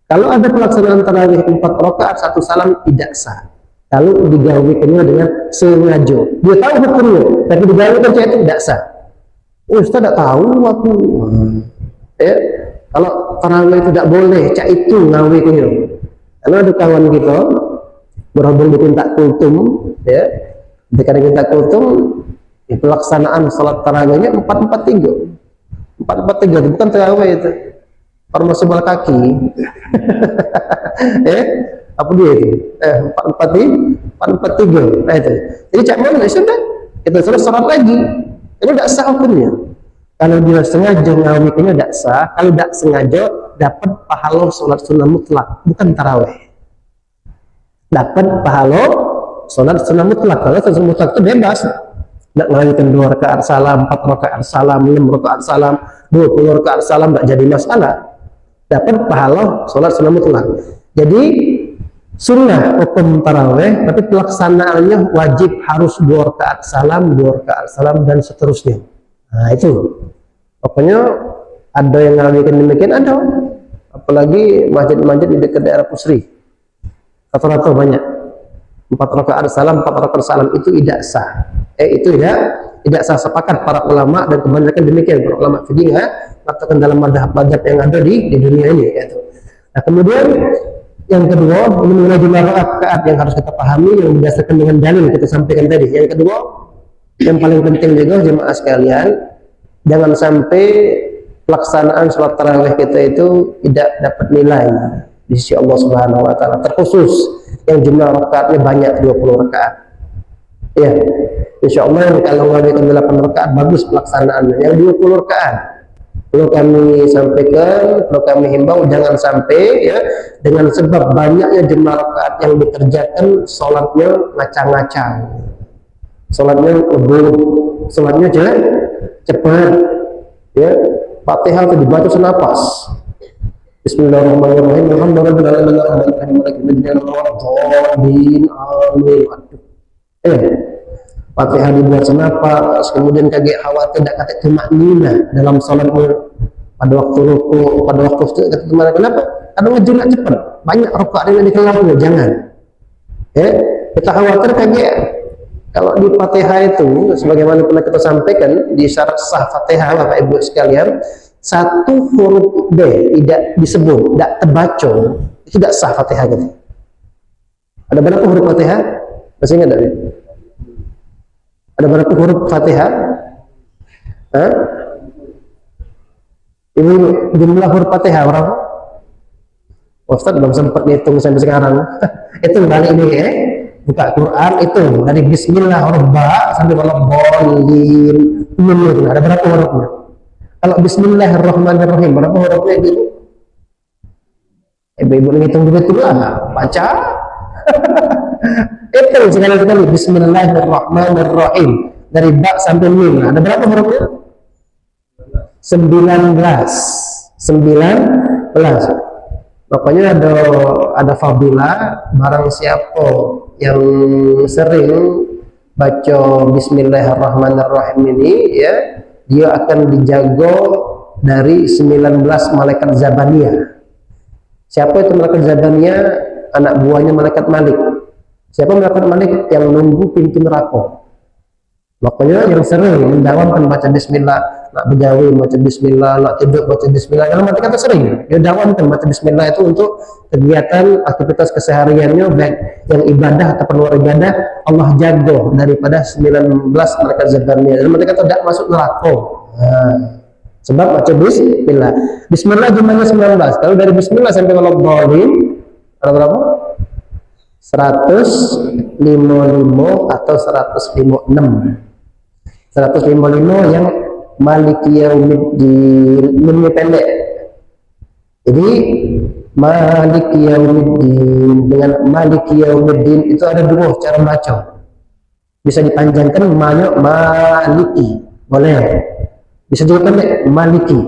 Kalau ada pelaksanaan tarawih 4 rakaat 1 salam tidak sah. Kalau digawikannya dengan sengaja, dia tahu hukumnya, tapi digawikan itu tidak sah. Ustaz tidak tahu aku. Kalau tarawih tidak boleh, cak itu ngawikannya. Karena ada kawan kita berhubung di Tintak Kultum, ya, ketika di Tintak Kultum, di pelaksanaan salat tarawihnya 4-4-3, 4-4-3, bukan tarawih itu. Formasi bola kaki. Apa dia itu? 4-4-3. Nah itu. Jadi cak mana sudah kita suruh sholat lagi. Ini tidak sah hukumnya. Kalau dia sengaja ngawikannya tidak sah. Kalau tidak sengaja dapat pahala sholat sunnah mutlak, bukan tarawih. Dapat pahala sholat sunnah mutlak. Kalau sholat sunnah mutlak itu bebas. Tidak ngawikan 2 rakaat salam, 4 rakaat salam, 6 rakaat salam, 20 rakaat salam, tidak jadi masalah. Dapat pahala sholat sunnah mutlak. Jadi sunnah hukum tarawih, tapi pelaksanaannya wajib harus 2 rakaat salam, 2 rakaat salam, dan seterusnya. Nah itu. Pokoknya ada yang ngawikan demikian, ada. Apalagi masjid-masjid di dekat daerah Pusri. Rata-rata banyak. 4 rakaat salam, 4 rakaat salam itu tidak sah. Itu tidak sah, sepakat para ulama dan kebanyakan demikian. Para ulama fikih katakan dalam madhab-madhab yang ada di dunia ini. Gitu. Nah kemudian yang kedua, ini mengenai jumlah rakaat yang harus kita pahami yang berdasarkan dengan dalil kita sampaikan tadi. Yang kedua, yang paling penting juga jemaah sekalian, jangan sampai pelaksanaan sholat tarawih kita itu tidak dapat nilai di sisi Allah Subhanahu wa taala. Terkhusus yang jumlah rakaatnya banyak 20 rakaat. Ya, insya Allah kalau ngadakan 8 rakaat bagus pelaksanaannya. Yang 20 rakaat perlu kami sampaikan, perlu kami himbau jangan sampai ya dengan sebab banyaknya jumlah rakaat yang dikerjakan sholatnya ngacang-ngacang, sholatnya ngebut, sholatnya cepat, ya. Fatihah itu dibaca senapas. Bismillahirrahmanirrahim. Fatihah dibuat senapas, kemudian kaget khawatir tidak kata tumaknina dalam salatnya pada waktu ruku, pada waktu kemana? Kenapa? Karena ngejenak cepat, banyak rakaat yang dikelarnya, jangan. Ya, kita khawatir kaget kalau di Fatihah itu, sebagaimana pernah kita sampaikan di syarat sah Fatihah, Bapak Ibu sekalian, satu huruf B tidak disebut, tidak terbaca, tidak sah Fatihah gitu. Ada berapa huruf Fatihah? Masih ingat tidak? Ada berapa huruf Fatihah? Hah? Ini jumlah huruf Fatihah berapa? Ustaz belum sempat ngitung sampai sekarang. Itu balik ini ya. Buka Quran itu dari Bismillah huruf ba sampai waladdallin. Ada berapa hurufnya? Kalau Bismillahirrahmanirrahim berapa hurufnya itu? Ibu-ibu ngitung betul lah, baca. Itu sekali-sekali Bismillahirrahmanirrahim dari ba sampai mim. Ada berapa hurufnya? 19. Makanya ada fadilah barang siapa yang sering baca Bismillahirrahmanirrahim ini ya, dia akan dijaga dari 19 malaikat Zabaniyah. Siapa itu malaikat Zabaniyah? Anak buahnya malaikat Malik. Siapa malaikat Malik? Yang nunggu pintu neraka. Makanya yang sering mendawamkan baca Bismillah, nak bergawe baca Bismillah, nak tidur baca Bismillah. Kalau mereka kata sering, dia dawamkan baca Bismillah itu untuk kegiatan aktivitas kesehariannya, baik yang ibadah atau luar ibadah, Allah jaga daripada 19 malaikat Zabaniyah. Dan mereka tidak masuk neraka. Sebab baca Bismillah. Bismillah jumlahnya 19. Kalau dari Bismillah sampai waladdallin ada berapa? 155 atau 156. 155 yang Maliki Yaumiddin, minnya pendek. Jadi Maliki Yaumiddin dengan Maliki Yaumiddin itu ada dua cara baca. Bisa dipanjangkan Maliki, boleh. Bisa juga pendek Maliki,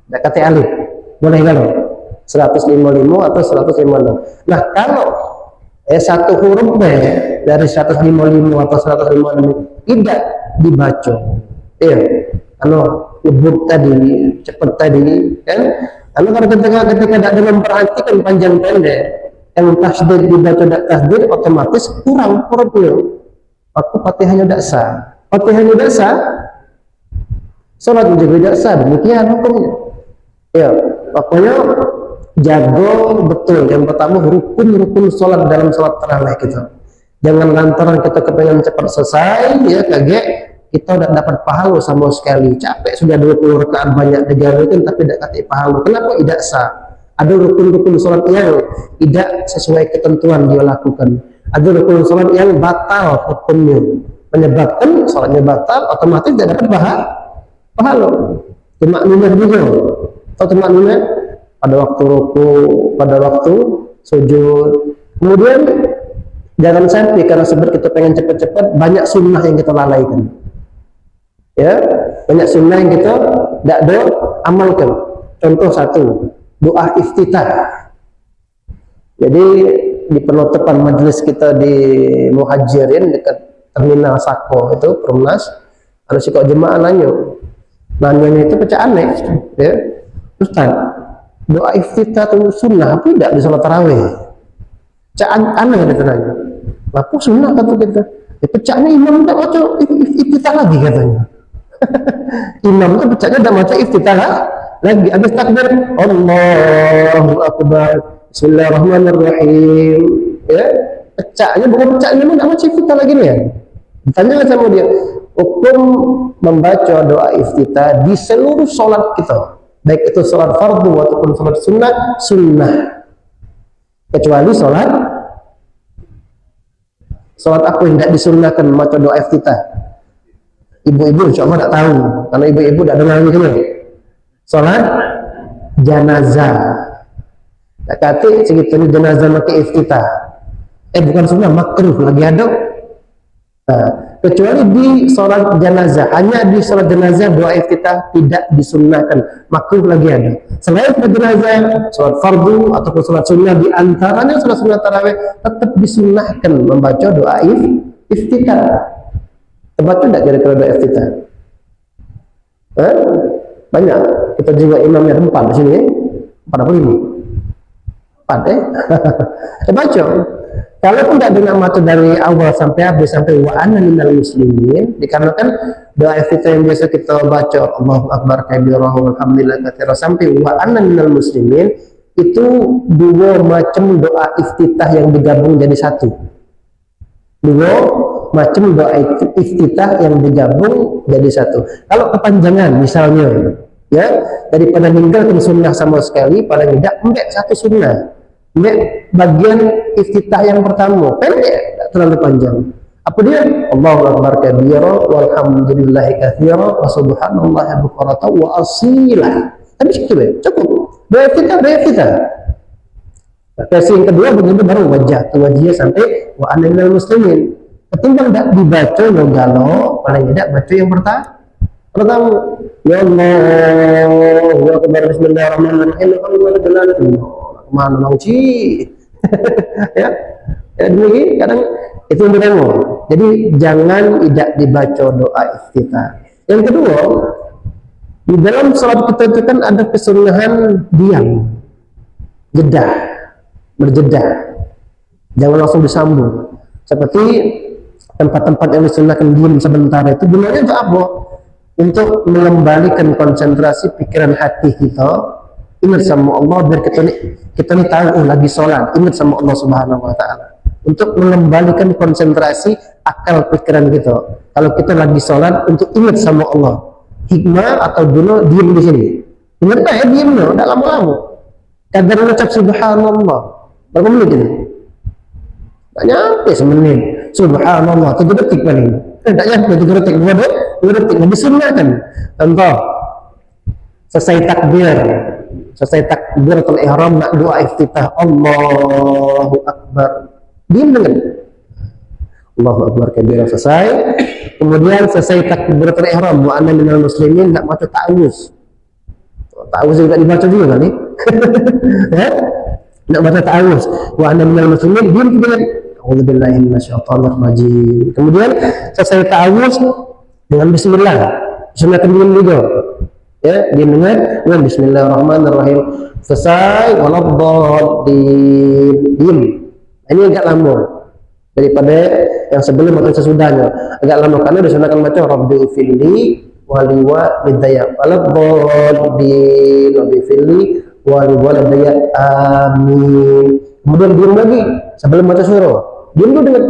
tidak kata alif, boleh kalau 155 atau 156. Nah kalau satu huruf B dari 155 atau 156 tidak dibaca, iya, kalau nyebut tadi cepat tadi kan, kalau ketika tidak dengan memperhatikan panjang pendek, yang tasdid dibaca tidak tasdid, otomatis kurang hurufnya, maka Fatihahnya tidak sah. Fatihahnya tidak sah, sholat juga tidak sah. Demikian hukumnya. Ya, pokoknya jago betul. Yang pertama rukun sholat dalam sholat tarawih kita. Jangan lantaran kita kepengen cepat selesai, ya kaget kita tidak dapat pahala sama sekali. Capek sudah 20 rakaat banyak dijalankan tapi tidak dapat pahala. Kenapa tidak sah? Ada rukun-rukun sholat yang tidak sesuai ketentuan dia lakukan. Ada rukun sholat yang batal hukumnya, menyebabkan sholatnya batal, otomatis tidak dapat pahala. Tumakninah juga, atau tumakninah pada waktu ruku, pada waktu sujud. Kemudian jangan sampai karena sebab kita pengen cepat-cepat, banyak sunnah yang kita lalaikan. Ya, banyak sunnah yang kita tidak amalkan. Contoh satu, doa iftitah. Jadi di penutupan majelis kita di Muhajirin dekat terminal Sako itu Perumnas, ada si kok jemaah nanya itu pecah aneh, ya Ustaz, doa iftitah itu sunnah apa tidak di sholat tarawih? Aneh dia nanya. Apa sunnah kata kita? Pecahnya imam tidak baca iftitah lagi katanya. Imam itu pecahnya tidak baca iftitah lagi. Habis takbir Allahu Akbar, Bismillahirrahmanirrahim. Ya, pecahnya bukan pecahnya imam tidak baca iftitah lagi nih ya. Ditanya sama dia, hukum membaca doa iftitah di seluruh sholat kita, baik itu sholat fardu ataupun sholat sunnah, kecuali sholat Salat apa yang tidak disunnahkan baca doa iftitah? Ibu-ibu insya Allah tidak tahu, karena ibu-ibu tidak dengar gitu. Salat jenazah. Tak kata segitu jenazah pakai iftitah. Bukan sunnah, makruh lagi ada. Nah, kecuali di salat jenazah, hanya di salat jenazah doa iftitah tidak disunnahkan, makruh lagi ada. Selain salat jenazah, salat fardu ataupun salat sunnah, di antaranya salat sunnah tarawih tetap disunnahkan membaca doa iftitah. Terbaca tidak kira-kira doa iftitah? Banyak. Kita juga imamnya ada 4 di sini, 4 apa ini? 4 baca. Kalau tidak dengan mata dari awal sampai habis sampai wa anna minal muslimin, dikarenakan doa iftitah yang biasa kita baca Allahu akbar kabira walhamdulillah katsira sampai wa anna minal muslimin, itu 2 macam doa iftitah yang digabung jadi satu. 2 macam doa iftitah yang digabung jadi satu. Kalau kepanjangan misalnya, ya, daripada meninggalkan sunnah sama sekali, paling tidak ambil satu sunnah. Bagian iftitah yang pertama pendek, tak terlalu panjang. Apa dia? Allahu akbar kabira walhamdulillahi katsira wa subhanallahi bukratan wa asila. Habis itu cukup. Doa iftitah. Versi yang kedua begitu baru wajah sampai wa ana minal muslimin. Ketimbang tidak dibaca galau, paling tidak baca yang pertama. Ya Allah wa akbar bismillahirrahmanirrahim. Mana mau sih? ya demikian kadang itu yang pertama. Jadi jangan tidak dibaca doa iftitah. Yang kedua, di dalam salat kita itu kan ada kesunahan diam, berjeda, jangan langsung disambung. Seperti tempat-tempat yang disunahkan diam sebentar itu gunanya untuk apa? Untuk mengembalikan konsentrasi pikiran hati kita. Ingat sama Allah biar kita nih tahu lagi sholat, ingat sama Allah Subhanahu wa Ta'ala, untuk mengembalikan konsentrasi akal pikiran kita. Kalau kita lagi sholat, untuk ingat sama Allah, hikmah atau guna diam di sini. Ingat ya, diam no, tidak lama-lama. Kadang mengucap subhanallah berapa menit ini? Tak nyampe semenit. Subhanallah 7 detik paling. Tak nyampe 7 detik, 2 detik lebih sunnah kan. Contoh, selesai takbiratul ihram nak doa iftitah Allahu akbar, diam dengan Allahu akbar kabira selesai. Kemudian selesai takbiratul ihram wa anna minal muslimin, nak baca ta'awuz juga dibaca juga kali. Ya? Nak baca ta'awuz wa anna minal muslimin, diam dengan a'udzubillahi minasyaitonir rajim. Kemudian selesai ta'awuz dengan bismillah, sunnah diam juga. Ya, dengan bismillahirrahmanirrahim. Selesai waladdallin, diam. Ini agak lama daripada yang sebelum atau sesudahnya. Agak lama karena disunahkan baca rabbi filli wali walidayya waladdallin rabbi filli wali walidayya amin. Kemudian diam lagi sebelum baca surah. Diam dulu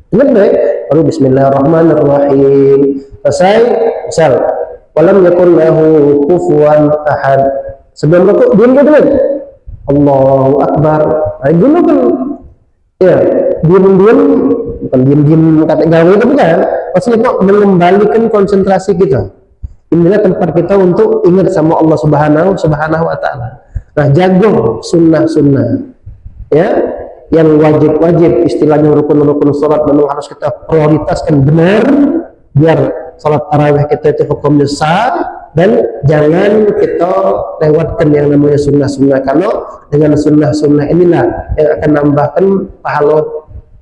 dengan baik. Lalu bismillahirrahmanirrahim. Selesai, misal walam yakun lahu kufuwan ahad. Sebelum rukuk diam dulu. Allahu akbar. Gunakan ya, diam-diam, bukan diam-diam kata gawe itu bukan. Maksudnya kok mengembalikan konsentrasi kita. Inilah tempat kita untuk ingat sama Allah Subhanahu wa Ta'ala. Nah, jago sunnah-sunnah. Ya, yang wajib-wajib istilahnya rukun-rukun salat memang harus kita prioritaskan benar biar salat tarawih kita itu hukumnya sah, dan jangan kita lewatkan yang namanya sunnah-sunnah, karena dengan sunnah-sunnah inilah yang akan nambahkan pahala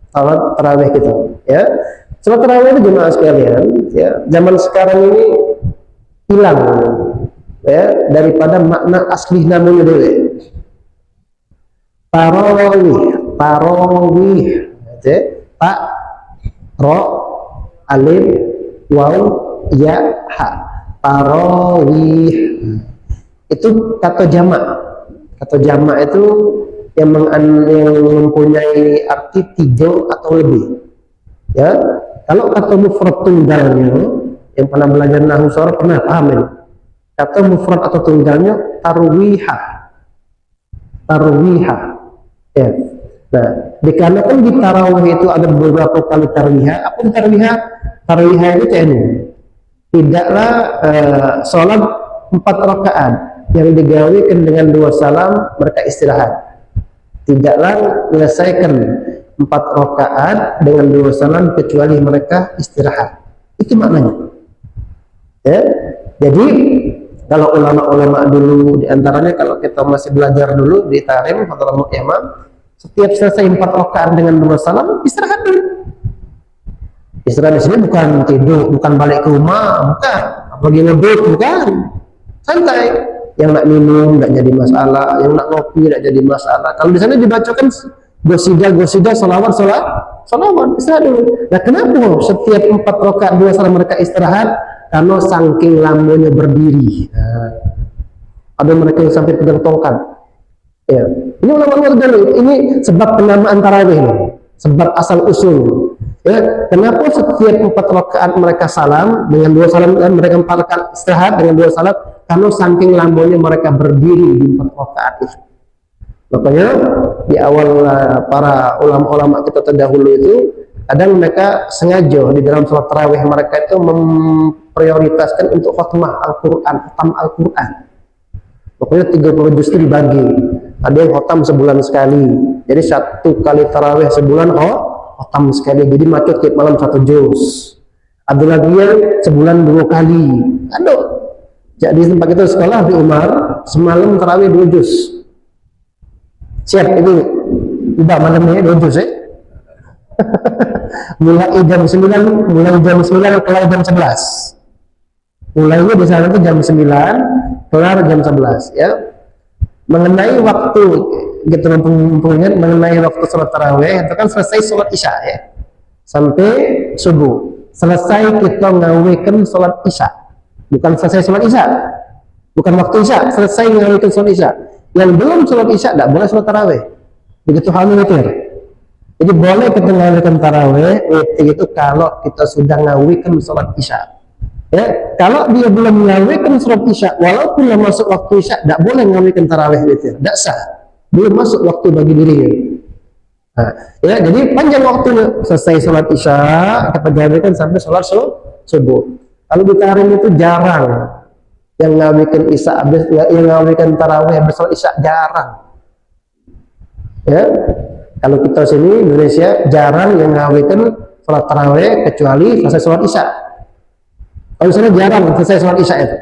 salat tarawih kita. Ya, salat tarawih itu jemaah sekalian, ya, zaman sekarang ini hilang ya daripada makna asli namanya dulu. Tarawih, ya, ta, ro, alif, waw, ya, ha. Tarawih itu kata jamak. Kata jamak itu yang mempunyai arti 3 atau lebih. Ya, kalau kata mufrad tunggalnya, yang pernah belajar nahwu sharaf pernah paham ini. Kata mufrad atau tunggalnya tarwihah. Ya. Nah, dikarenakan di tarawih itu ada beberapa kali tarwihah. Apa tarwihah? Tarwihah itu ini tidaklah sholat 4 rakaat yang digawikan dengan 2 salam mereka istirahat. Tidaklah menyelesaikan 4 rakaat dengan 2 salam kecuali mereka istirahat. Itu maknanya. Ya, jadi kalau ulama-ulama dulu diantaranya kalau kita masih belajar dulu di Tarim Hadramaut Imam, setiap selesai 4 rakaat dengan 2 salam istirahat dulu. Istirahat di sini bukan tidur, bukan balik ke rumah, bukan. Apalagi ngebut, bukan. Santai. Yang nak minum tidak jadi masalah, yang nak ngopi tidak jadi masalah. Kalau di sana dibacakan gosida, salawat, istirahat dulu. Nah, kenapa setiap 4 rakaat 2 salam mereka istirahat? Karena saking lamanya berdiri. Nah, ada mereka yang sampai pegang tongkat. Ya, ini ulama-ulama dulu. Ini sebab penamaan tarawih ini, sebab asal usul. Ya, kenapa setiap 4 rakaat mereka salam dengan 2 salam dan mereka 4 rakaat istirahat dengan 2 salam? Karena saking lamanya mereka berdiri di 4 rakaat itu. Makanya di awal para ulama-ulama kita terdahulu itu, kadang mereka sengaja di dalam sholat tarawih mereka itu memprioritaskan untuk khatamah Al-Quran, khatam Al-Quran. Pokoknya 30 juz itu dibagi. Ada yang khatam sebulan sekali. Jadi 1 kali tarawih sebulan khatam sekali. Jadi macet tiap malam 1 juz. Ada lagi yang sebulan 2 kali. Ada. Jadi tempat kita sekolah di Umar semalam tarawih 2 juz. Siap itu. Udah malamnya 2 juz mulai jam 9 kelar jam 11. Mulainya di sana itu jam 9 kelar jam 11 ya. Mengenai waktu kita mempunyai mengenai waktu sholat tarawih itu kan selesai sholat isya ya sampai subuh. Selesai kita ngawikan sholat isya, bukan selesai sholat isya, bukan waktu isya, selesai ngawikan sholat isya. Yang belum sholat isya tidak boleh sholat tarawih. Begitu halnya witir. Jadi boleh kita ngawikan tarawih itu kalau kita sudah ngawikan sholat isya. Ya, kalau dia belum ngawikan sholat isya, walaupun masuk waktu isya, tidak boleh ngawikan tarawih witir, tidak sah. Belum masuk waktu bagi dirinya. Nah, ya, jadi panjang waktunya selesai sholat isya kita ngawikan sampai sholat subuh. Kalau di Tarim itu jarang yang ngawikan isya habis, yang ngawikan tarawih habis sholat isya jarang. Ya. Kalau kita sini Indonesia jarang yang ngawikan sholat tarawih kecuali selesai sholat isya. Kalau sana jarang selesai sholat isya itu.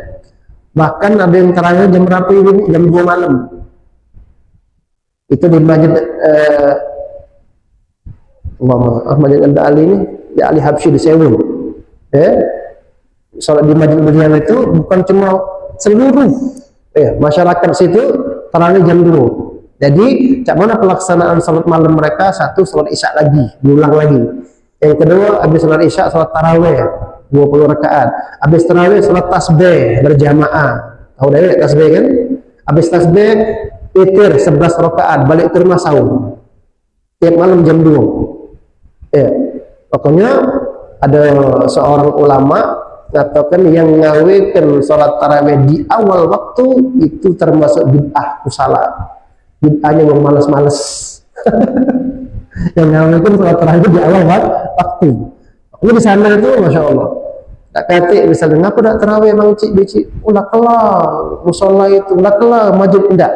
Bahkan ada yang tarawih jam berapa ini? Jam 2 malam. Itu di masjid Masjid Ali ini, di Ali Habsyi di Seoul. Sholat di Masjid Beliau itu bukan cuma seluruh masyarakat situ tarawih jam 2. Jadi, cak mana pelaksanaan sholat malam mereka? Satu, sholat isya lagi, diulang lagi. Yang kedua, habis sholat isya, sholat tarawih 20 rakaat. Habis tarawih, sholat tasbih berjamaah. Tahu dari tasbih kan? Habis tasbih, witir 11 rakaat, balik ke rumah sahur. Tiap malam jam 2. Ya, pokoknya ada seorang ulama katakan yang ngawikan sholat tarawih di awal waktu itu termasuk bid'ah musalah. Bid'ahnya yang malas-malas. Yang ngawikan sholat tarawih di awal waktu. Ini di sana itu masya Allah. Tak kata misalnya ngapa tak tarawih emang cik ulah kelah musola itu ulah kelah majid enggak.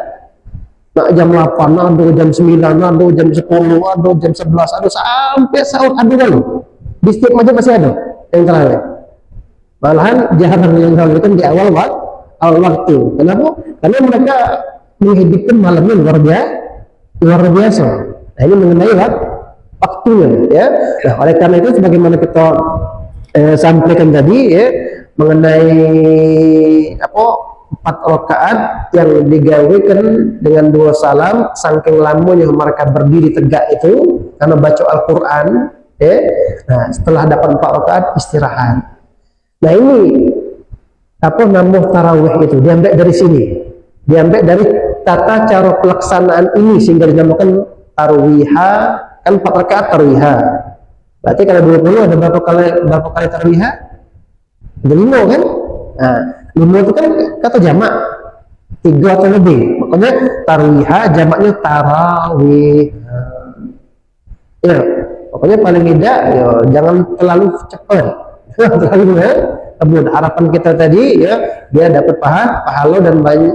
Nak jam 8, ada jam 9, ada jam 10, ada jam 11, ada sampai sahur ada kan. Di setiap majid masih ada yang tarawih. Malahan jarang yang ngawikan di awal waktu. Kenapa? Karena mereka menghidupkan malamnya luar biasa. Nah, ini mengenai waktunya ya. Nah, oleh karena itu sebagaimana kita sampaikan tadi ya mengenai 4 rakaat yang digawikan dengan 2 salam saking lamanya mereka berdiri tegak itu karena baca Al-Quran ya. Nah, setelah dapat 4 rakaat istirahat. Nah, ini nama tarawih itu diambil dari sini. Diambil dari tata cara pelaksanaan ini sehingga dinamakan tarwiha, kan 4 rakaat tarwiha. Berarti kalau 20 ada berapa kali tarwiha? Ada 5 kan? Nah, 5 itu kan kata jamak 3 atau lebih. Makanya tarwiha jamaknya tarawih. Ya, pokoknya paling tidak ya jangan terlalu cepat. Terlalu kebun. Harapan kita tadi ya dia dapat pahala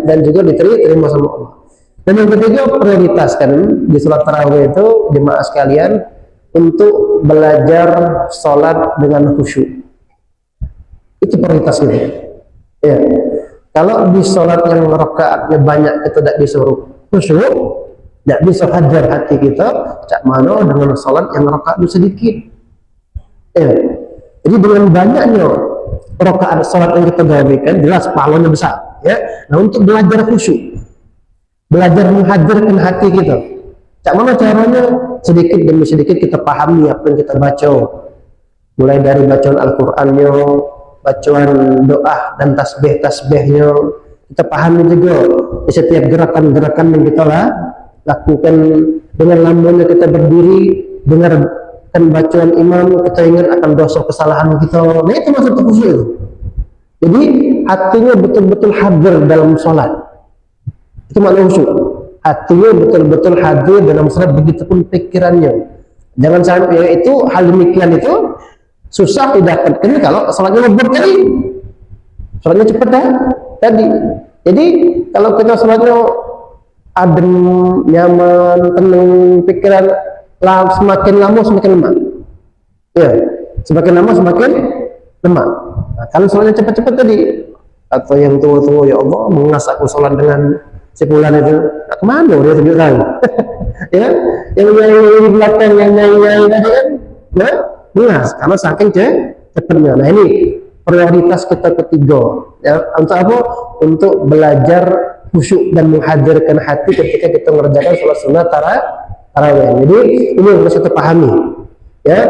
dan juga diterima sama Allah. Dan yang ketiga, prioritaskan di sholat tarawih itu jemaah sekalian untuk belajar sholat dengan khusyuk. Itu prioritas kita. Ya. Kalau di sholat yang rakaatnya banyak itu tidak disuruh khusyuk, tidak bisa hadir hati kita, cak mana dengan sholat yang rakaatnya sedikit. Ya. Jadi dengan banyaknya rakaat sholat yang kita gawekan, jelas pahalanya besar. Ya. Nah, untuk belajar khusyuk, belajar menghadirkan hati kita, cak mana caranya? Sedikit demi sedikit kita pahami apa yang kita baca, mulai dari bacaan Al-Qur'annya, bacaan doa dan tasbih-tasbihnya, kita pahami juga di setiap gerakan-gerakan yang kita lakukan. Dengan lamanya kita berdiri, dengarkan bacaan imam, kita ingat akan dosa kesalahan kita. Nah, itu maksud khusyuk itu. Jadi hatinya betul-betul hadir dalam sholat. Itu makna khusyuk. Hatinya betul-betul hadir dalam sholat, begitupun pikirannya. Jangan sampai itu hal demikian itu susah didapatkan kalau sholatnya ngebut tadi, sholatnya cepat tadi. Jadi kalau kita sholatnya adem, nyaman, tenang, pikiran semakin lama semakin lemah. Ya, semakin lama semakin lemah. Nah, kalau sholatnya cepat-cepat tadi, atau yang tua-tua, ya Allah mengas aku sholat dengan sebulan itu, nah, kemana dia tunjukkan? Ya, yang di belakang yang nyanyi tadi kan, nah, mengas karena saking cepatnya. Nah, ini prioritas kita ketiga. Ya, untuk apa? Untuk belajar khusyuk dan menghadirkan hati ketika kita mengerjakan sholat sunnah tarawih. Jadi ini yang harus kita pahami. Ya,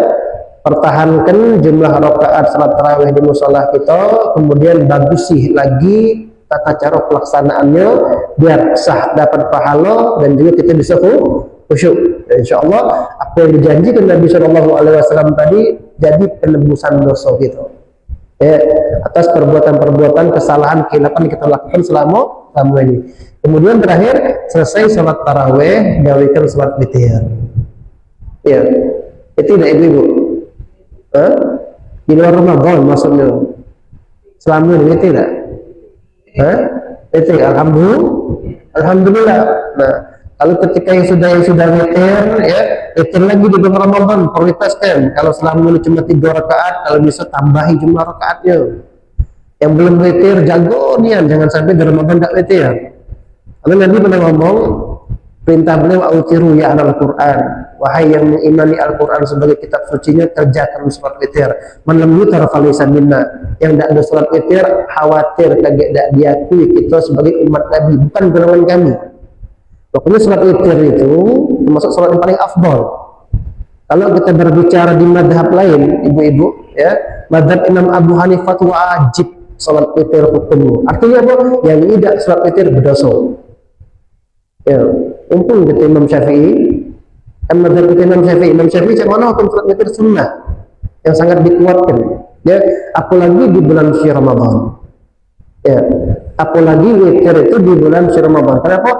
pertahankan jumlah rakaat sholat tarawih di musola kita, kemudian bagusi lagi tata cara pelaksanaannya biar sah, dapat pahala dan juga kita bisa khusyuk. Insya Allah apa yang dijanjikan Nabi SAW tadi jadi penebusan dosa kita. Ya, atas perbuatan-perbuatan kesalahan khilafan kita lakukan selama ini. Kemudian terakhir selesai sholat tarawih, gawekan sholat witir. Ya, itu tidak ibu-ibu. Di luar Ramadan maksudnya. Selama ini tidak. Witir, alhamdulillah. Nah, kalau ketika yang sudah witir, ya witir lagi di bulan Ramadan, prioritaskan. Kalau selama ini cuma 3 rakaat, kalau bisa tambahi jumlah rakaatnya. Yang belum witir, jago nian, jangan sampai di Ramadan tak witir. Karena Nabi pernah ngomong, perintah beliau autiru ya Al-Quran, wahai yang mengimani Al-Quran sebagai kitab sucinya, kerjakan sholat witir. Man lam yutar falaysa minna, yang tidak ada sholat witir, khawatir kaget tidak diakui kita sebagai umat Nabi, bukan golongan kami. Pokoknya sholat witir itu termasuk sholat yang paling afdal. Kalau kita berbicara di madhab lain, ibu-ibu, ya, madhab Imam Abu Hanifah wajib sholat witir hukumnya. Artinya apa? Yang tidak sholat witir berdosa. Ya, untung kita Imam Syafi'i, kan madhab kita Imam Syafi'i cak mana hukum sholat witir sunnah yang sangat dikuatkan. Ya, apalagi di bulan suci Ramadan. Ya, apalagi witir itu di bulan suci Ramadan. Kenapa?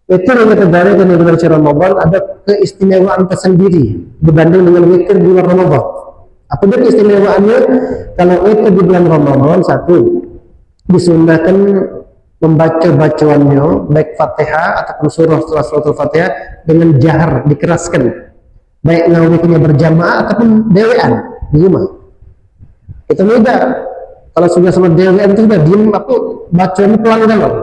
Witir yang kita dapatkan di bulan suci Ramadan ada keistimewaan tersendiri dibanding dengan witir di bulan Ramadan. Apa dia keistimewaannya? Kalau witir di bulan Ramadan, satu, disunahkan membaca bacaannya baik Fatihah ataupun surah setelah surat Fatihah dengan jahar, dikeraskan, baik ngawikannya berjamaah ataupun dewean di rumah. Itu beda. Kalau sudah sholat dewean itu sudah diam, apa bacaannya pelan kalau.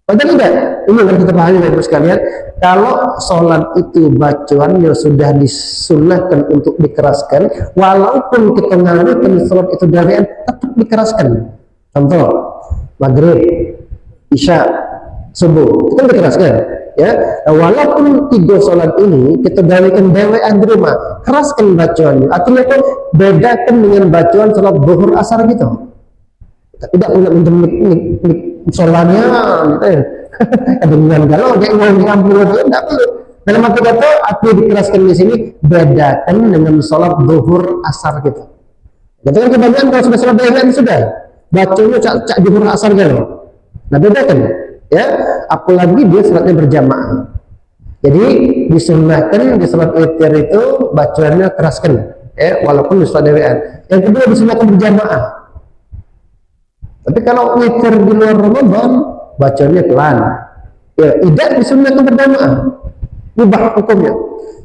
Padahal tidak. Ini yang kita pahami baik sekalian. Kalau sholat itu bacaannya sudah disunahkan untuk dikeraskan, walaupun kita ngawikan sholat itu dewean tetap dikeraskan. Contoh maghrib, isya, subuh, kita dikeraskan, ya. Nah, walaupun 3 sholat ini kita gawekan dewean di rumah, keraskan bacaannya. Artinya apa? Bedakan dengan bacaan sholat zuhur asar gitu. Tidak punya sholatnya, dengan kalau dia ngomong tidak perlu. Dalam arti kata, arti dikeraskan di sini bedakan dengan sholat zuhur asar gitu. Jadi kan kebanyakan kalau sudah sholat dewean sudah bacanya cak zuhur asar gitu. Nah, bedakan, ya. Apalagi dia sholatnya berjamaah. Jadi disunnahkan di salat witir itu bacaannya keraskan, ya, walaupun di salat dewean. Yang kedua disunnahkan berjamaah. Tapi kalau witir di luar Ramadan bacanya pelan, ya tidak disunnahkan berjamaah, mubah hukumnya.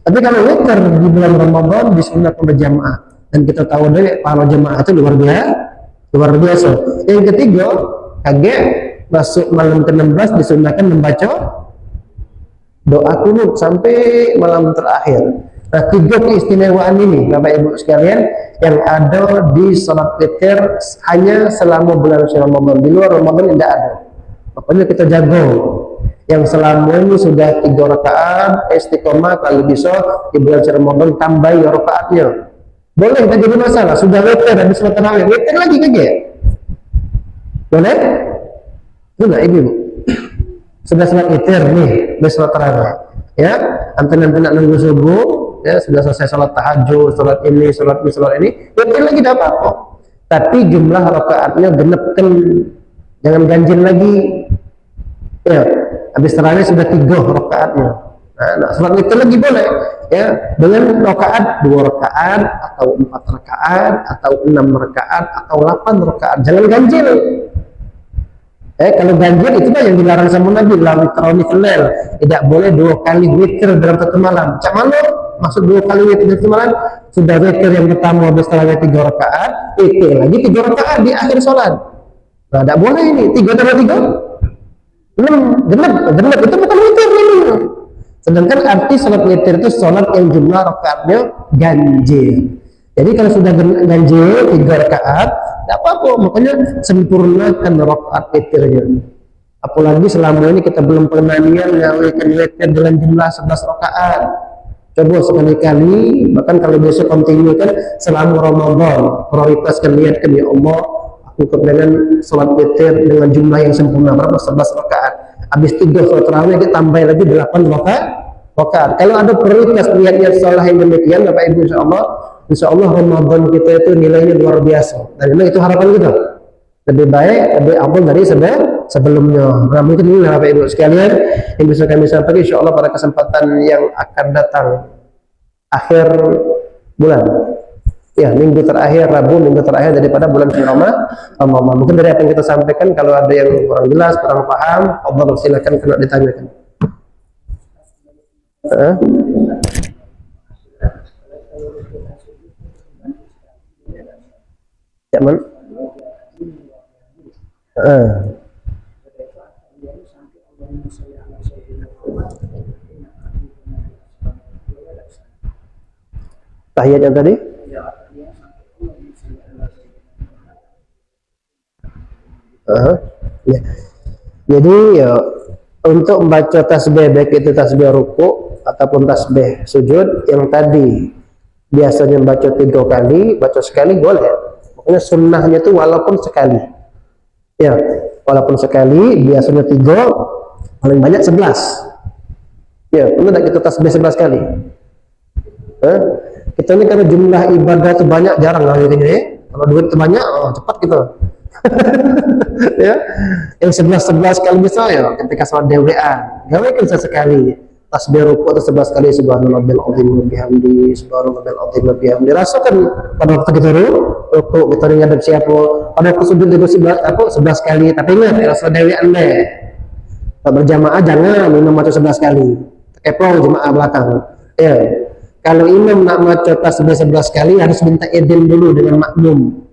Tapi kalau witir di bulan Ramadan disunnahkan berjamaah, dan kita tahu deh para jamaah itu luar biasa. Yang ketiga, kaget masuk malam ke-16 disunnahkan membaca doa kunut sampai malam terakhir. Nah, 3 keistimewaan ini Bapak Ibu sekalian yang ada di salat witir hanya selama bulan Ramadan. Di luar Ramadan tidak ada. Makanya kita jago yang selama ini sudah 3 rakaat istiqomah, kalau bisa di bulan Ramadan tambah rakaatnya. Boleh, tidak jadi masalah. Sudah witir habis salat tarawih, witir lagi kaget. Boleh? Sudah Ibu. Sudah salat witir nih, habis salat tarawih. Ya, nanti nak nunggu subuh, ya sudah selesai salat tahajud, salat ini, salat ini, witir lagi tidak apa-apa. Tapi jumlah rakaatnya genepkan, jangan ganjil lagi. Ya, habis tarawih sudah 3 rakaatnya. Nah, salat witir lagi boleh, ya, dengan rakaat 2 rakaat atau 4 rakaat atau 6 rakaat atau 8 rakaat. Jangan ganjil. Kalau ganjil itu yang dilarang sama Nabi, la witrani fil lail. Tidak boleh 2 kali witir dalam satu malam. Macam mana maksud 2 kali witir dalam satu malam? Sudah witir yang pertama habis tarawih 3 rakaat, witir lagi 3 rakaat di akhir salat. Nah, tidak boleh ini 3 tambah 3 genap itu bukan witir ini. Sedangkan arti salat witir itu salat yang jumlah rakaatnya ganjil. Jadi kalau sudah ganjil 3 rakaat, tidak apa-apa. Makanya sempurnakan rakaat witirnya. Apalagi selama ini kita belum pernah ngawikan witir dengan jumlah 11 rakaat. Coba sekali-kali, bahkan kalau besok continue kan selama Ramadan, prioritaskan, niatkan, ya Allah, aku kepengen salat witir dengan jumlah yang sempurna, berapa? 11 rakaat. Habis 3 salat tarawih kita tambah lagi 8 rakaat. Kalau ada prioritas niat salah yang demikian, Bapak Ibu, insya Allah Ramadan kita itu nilainya luar biasa. Dan memang itu harapan kita. Lebih baik, lebih ampun dari sebelumnya. Nah, mungkin ini Bapak Ibu sekalian yang bisa kami sampaikan, insya Allah pada kesempatan yang akan datang akhir bulan. Ya, minggu terakhir, Rabu, minggu terakhir daripada bulan Ramadan. Mungkin dari apa yang kita sampaikan, kalau ada yang kurang jelas, kurang paham, Allah silakan kena ditanyakan. Zaman tahiyat yang tadi ya. Jadi ya, untuk membaca tasbih, baik itu tasbih ruku ataupun tasbih sujud, yang tadi biasanya baca 3 kali, baca sekali boleh. Makanya sunnahnya itu walaupun sekali, ya, walaupun sekali, biasanya 3, paling banyak 11. Ya, pernah tidak kita tasbih 11 kali? Kita ini karena jumlah ibadah itu banyak, jarang lah kayak gini. Kalau duit itu banyak, cepat kita. Ya, yang 11 kali bisa, ya ketika sholat dewean, gawekan sesekali tasbih ruku atau 11 kali subhanallahil azim wa bihamdi, subhanallahil azim wa bihamdi. Rasakan pada waktu kita ruku, kita ngadep siapa, pada waktu sujud itu 11 kali. Tapi ingat, kalau sholat dewean deh, berjamaah jangan imam baca 11 kali, keplong jemaah belakang. Ya, kalau imam nak baca tasbih 11 kali harus minta izin dulu dengan makmum.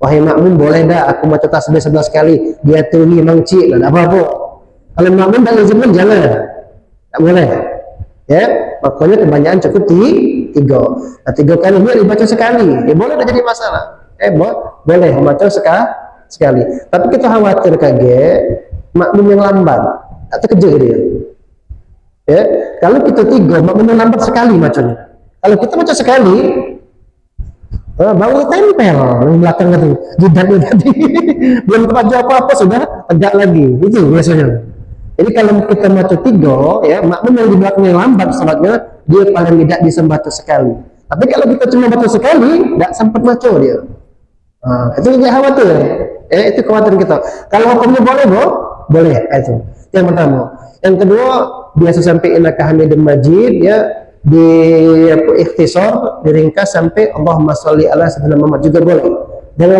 Wahai makmum, boleh dah aku baca tasbih 11 kali? Dia tuli mangci, tak apa-apa. Kalau makmum tak izinkan, jangan, tak boleh. Ya, makanya kebanyakan cukup 3. Nah, 3 kali dia dibaca sekali, ya boleh, tak jadi masalah. Boleh baca sekali. Tapi kita khawatir kaget makmum yang lambat, tak terkejar dia. Ya, kalau kita 3, makmum yang lambat sekali bacanya. Kalau kita baca sekali, bau tempel di belakang itu, jidatnya tadi belum terbaca apa-apa sudah tegak lagi, itu biasanya. Jadi kalau kita baca 3, ya makmum yang di belakangnya lambat salatnya, dia paling tidak bisa baca sekali. Tapi kalau kita cuma baca sekali, tidak sempat baca dia. Itu juga khawatir. Itu kekhawatiran kita. Kalau hukumnya boleh, boleh. Itu yang pertama. Yang kedua, biasa sampai innaka Hamidum Majid ya, di ikhtisar, diringkas sampai Allahumma sholli ala sayyidina Muhammad juga boleh. Jangan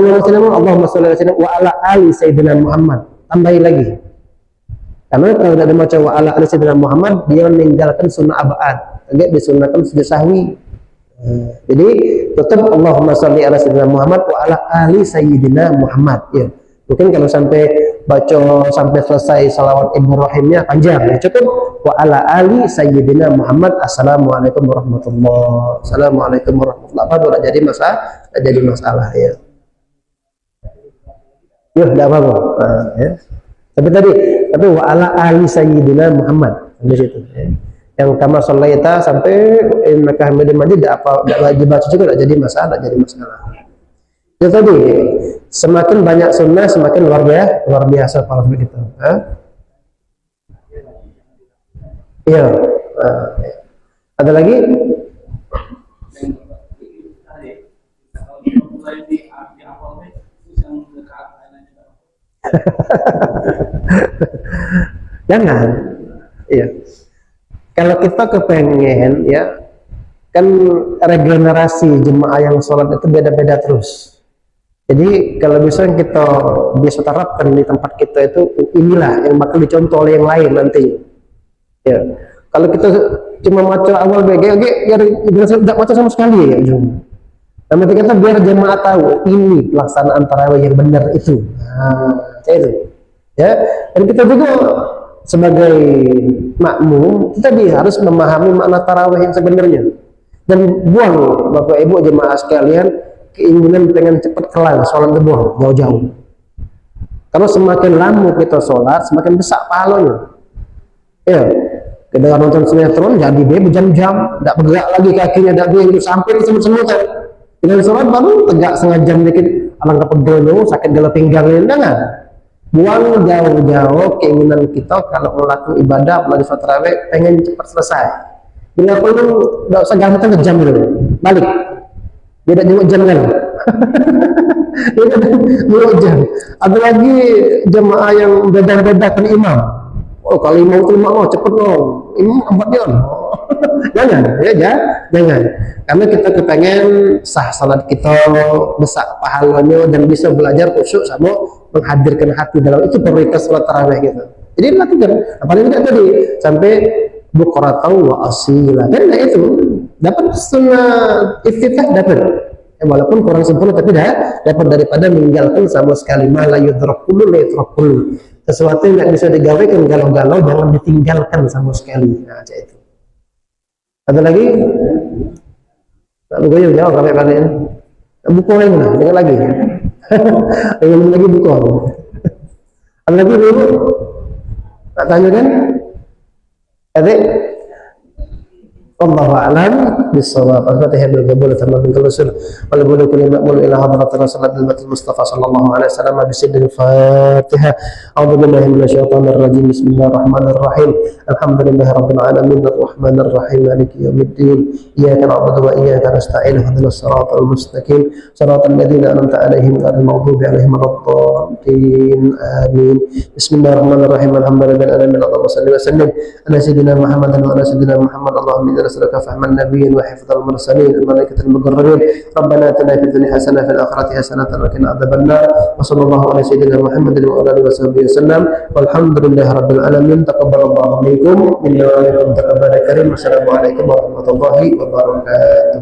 Allahumma sholli ala sayyidina wa ala ali sayyidina Muhammad. Tambahin lagi. Karena kalau ada macam wa ala ali sayyidina Muhammad, dia meninggalkan sunnah abad. Agak disunahkan sujud sahwi. Jadi tetap Allahumma sholli ala sayyidina Muhammad wa ala ali sayyidina Muhammad ya. Mungkin kalau sampai baca sampai selesai salawat Ibrahimnya panjang ya, cukup wa ala ali sayyidina Muhammad. Assalamualaikum warahmatullahi. Assalamualaikum warahmatullahi. Apa tidak jadi masalah? Tidak jadi masalah ya. Ya tidak apa-apa. Ya. Tapi wa ala ali sayyidina Muhammad di situ ya. Yang kama shallaita sampai innaka Hamidum Majid tidak wajib baca juga, tidak jadi masalah, tidak jadi masalah. Itu tadi, semakin banyak sunnah semakin luar biasa kalau begitu. Iya. Ada lagi? Jangan. Iya. Kalau kita kepengen ya, kan regenerasi jemaah yang sholat itu beda-beda terus. Jadi kalau misalnya kita bisa terapkan di tempat kita itu, inilah yang bakal dicontoh oleh yang lain nanti. Ya, kalau kita cuma baca awal BG, tidak baca sama sekali ya. Nah, kita biar jemaah tahu ini pelaksanaan tarawih yang benar itu. Nah, itu. Ya, dan kita juga sebagai makmum kita harus memahami makna tarawih yang sebenarnya. Dan buang Bapak Ibu jemaah sekalian keinginan pengen cepat kelar sholat itu buang jauh-jauh. Karena semakin lama kita sholat semakin besar pahalanya. Ya, kita nonton sinetron jadi dia berjam-jam, tidak bergerak lagi kakinya, tidak dia sampai semut-semut kan. Kita sholat baru tegak setengah jam dikit, alangkah pegel sakit gala pinggang ini jangan. Buang jauh-jauh keinginan kita kalau melakukan ibadah apalagi sholat tarawih pengen cepat selesai. Bila perlu nggak usah ganteng ke jam dulu, balik. Dia tidak jenguk jam kan? Dia tidak jenguk jam. Ada lagi jemaah yang beda-bedakan imam. Oh kalau imam itu imam cepet loh, imam abad dia. Jangan, ya jangan. Karena kita kepengen sah salat kita besar pahalanya dan bisa belajar khusyuk sama menghadirkan hati dalam itu prioritas salat tarawih gitu. Jadi lakukan. Apalagi tidak tadi sampai buqratau wa asila. Dan itu dapat sunnah iftitah dapat. Walaupun kurang sempurna tapi dapat daripada meninggalkan sama sekali malah yudrakulu la yudrakulu. Sesuatu yang tidak bisa digawekan galau-galau jangan ditinggalkan sama sekali. Nah, itu. Ada lagi? Tak lupa jawab sampai kalian. Buku lagi lah, jangan lagi. Jangan lagi buku. Ada lagi dulu? Tak tanya kan? Adik? Wallahu a'lam bis-shawab. Al-Fatihah bil qabul tamam bil usul wal buluk lil ma'mul ila hadrat Rasulullah Mustafa sallallahu alaihi wasallam bi sidil Fatihah. A'udzu billahi minasyaitonir rajim. Bismillahirrahmanirrahim. Alhamdulillahi rabbil alamin arrahmanir rahim maliki yaumiddin. Iyyaka na'budu wa iyyaka nasta'in. Ihdinas siratal mustaqim. Siratal ladzina an'amta 'alaihim ghairil maghdubi 'alaihim waladdallin. Amin. Bismillahirrahmanirrahim. Alhamdulillahi rabbil alamin. Allahumma shalli wa sallim ala sayyidina Muhammadin wa ala sayyidina Muhammad. Allahumma نسألك فهم النبيين وحفظ المرسلين الملائكة المقربين ربنا آتنا في الدنيا حسنة في الآخرة حسنة وقنا عذاب النار وصلى الله على سيدنا محمد وعلى آله وصحبه وسلم والحمد لله رب العالمين تقبل الله منكم منا ومنكم تقبل كريم والسلام عليكم ورحمة الله وبركاته.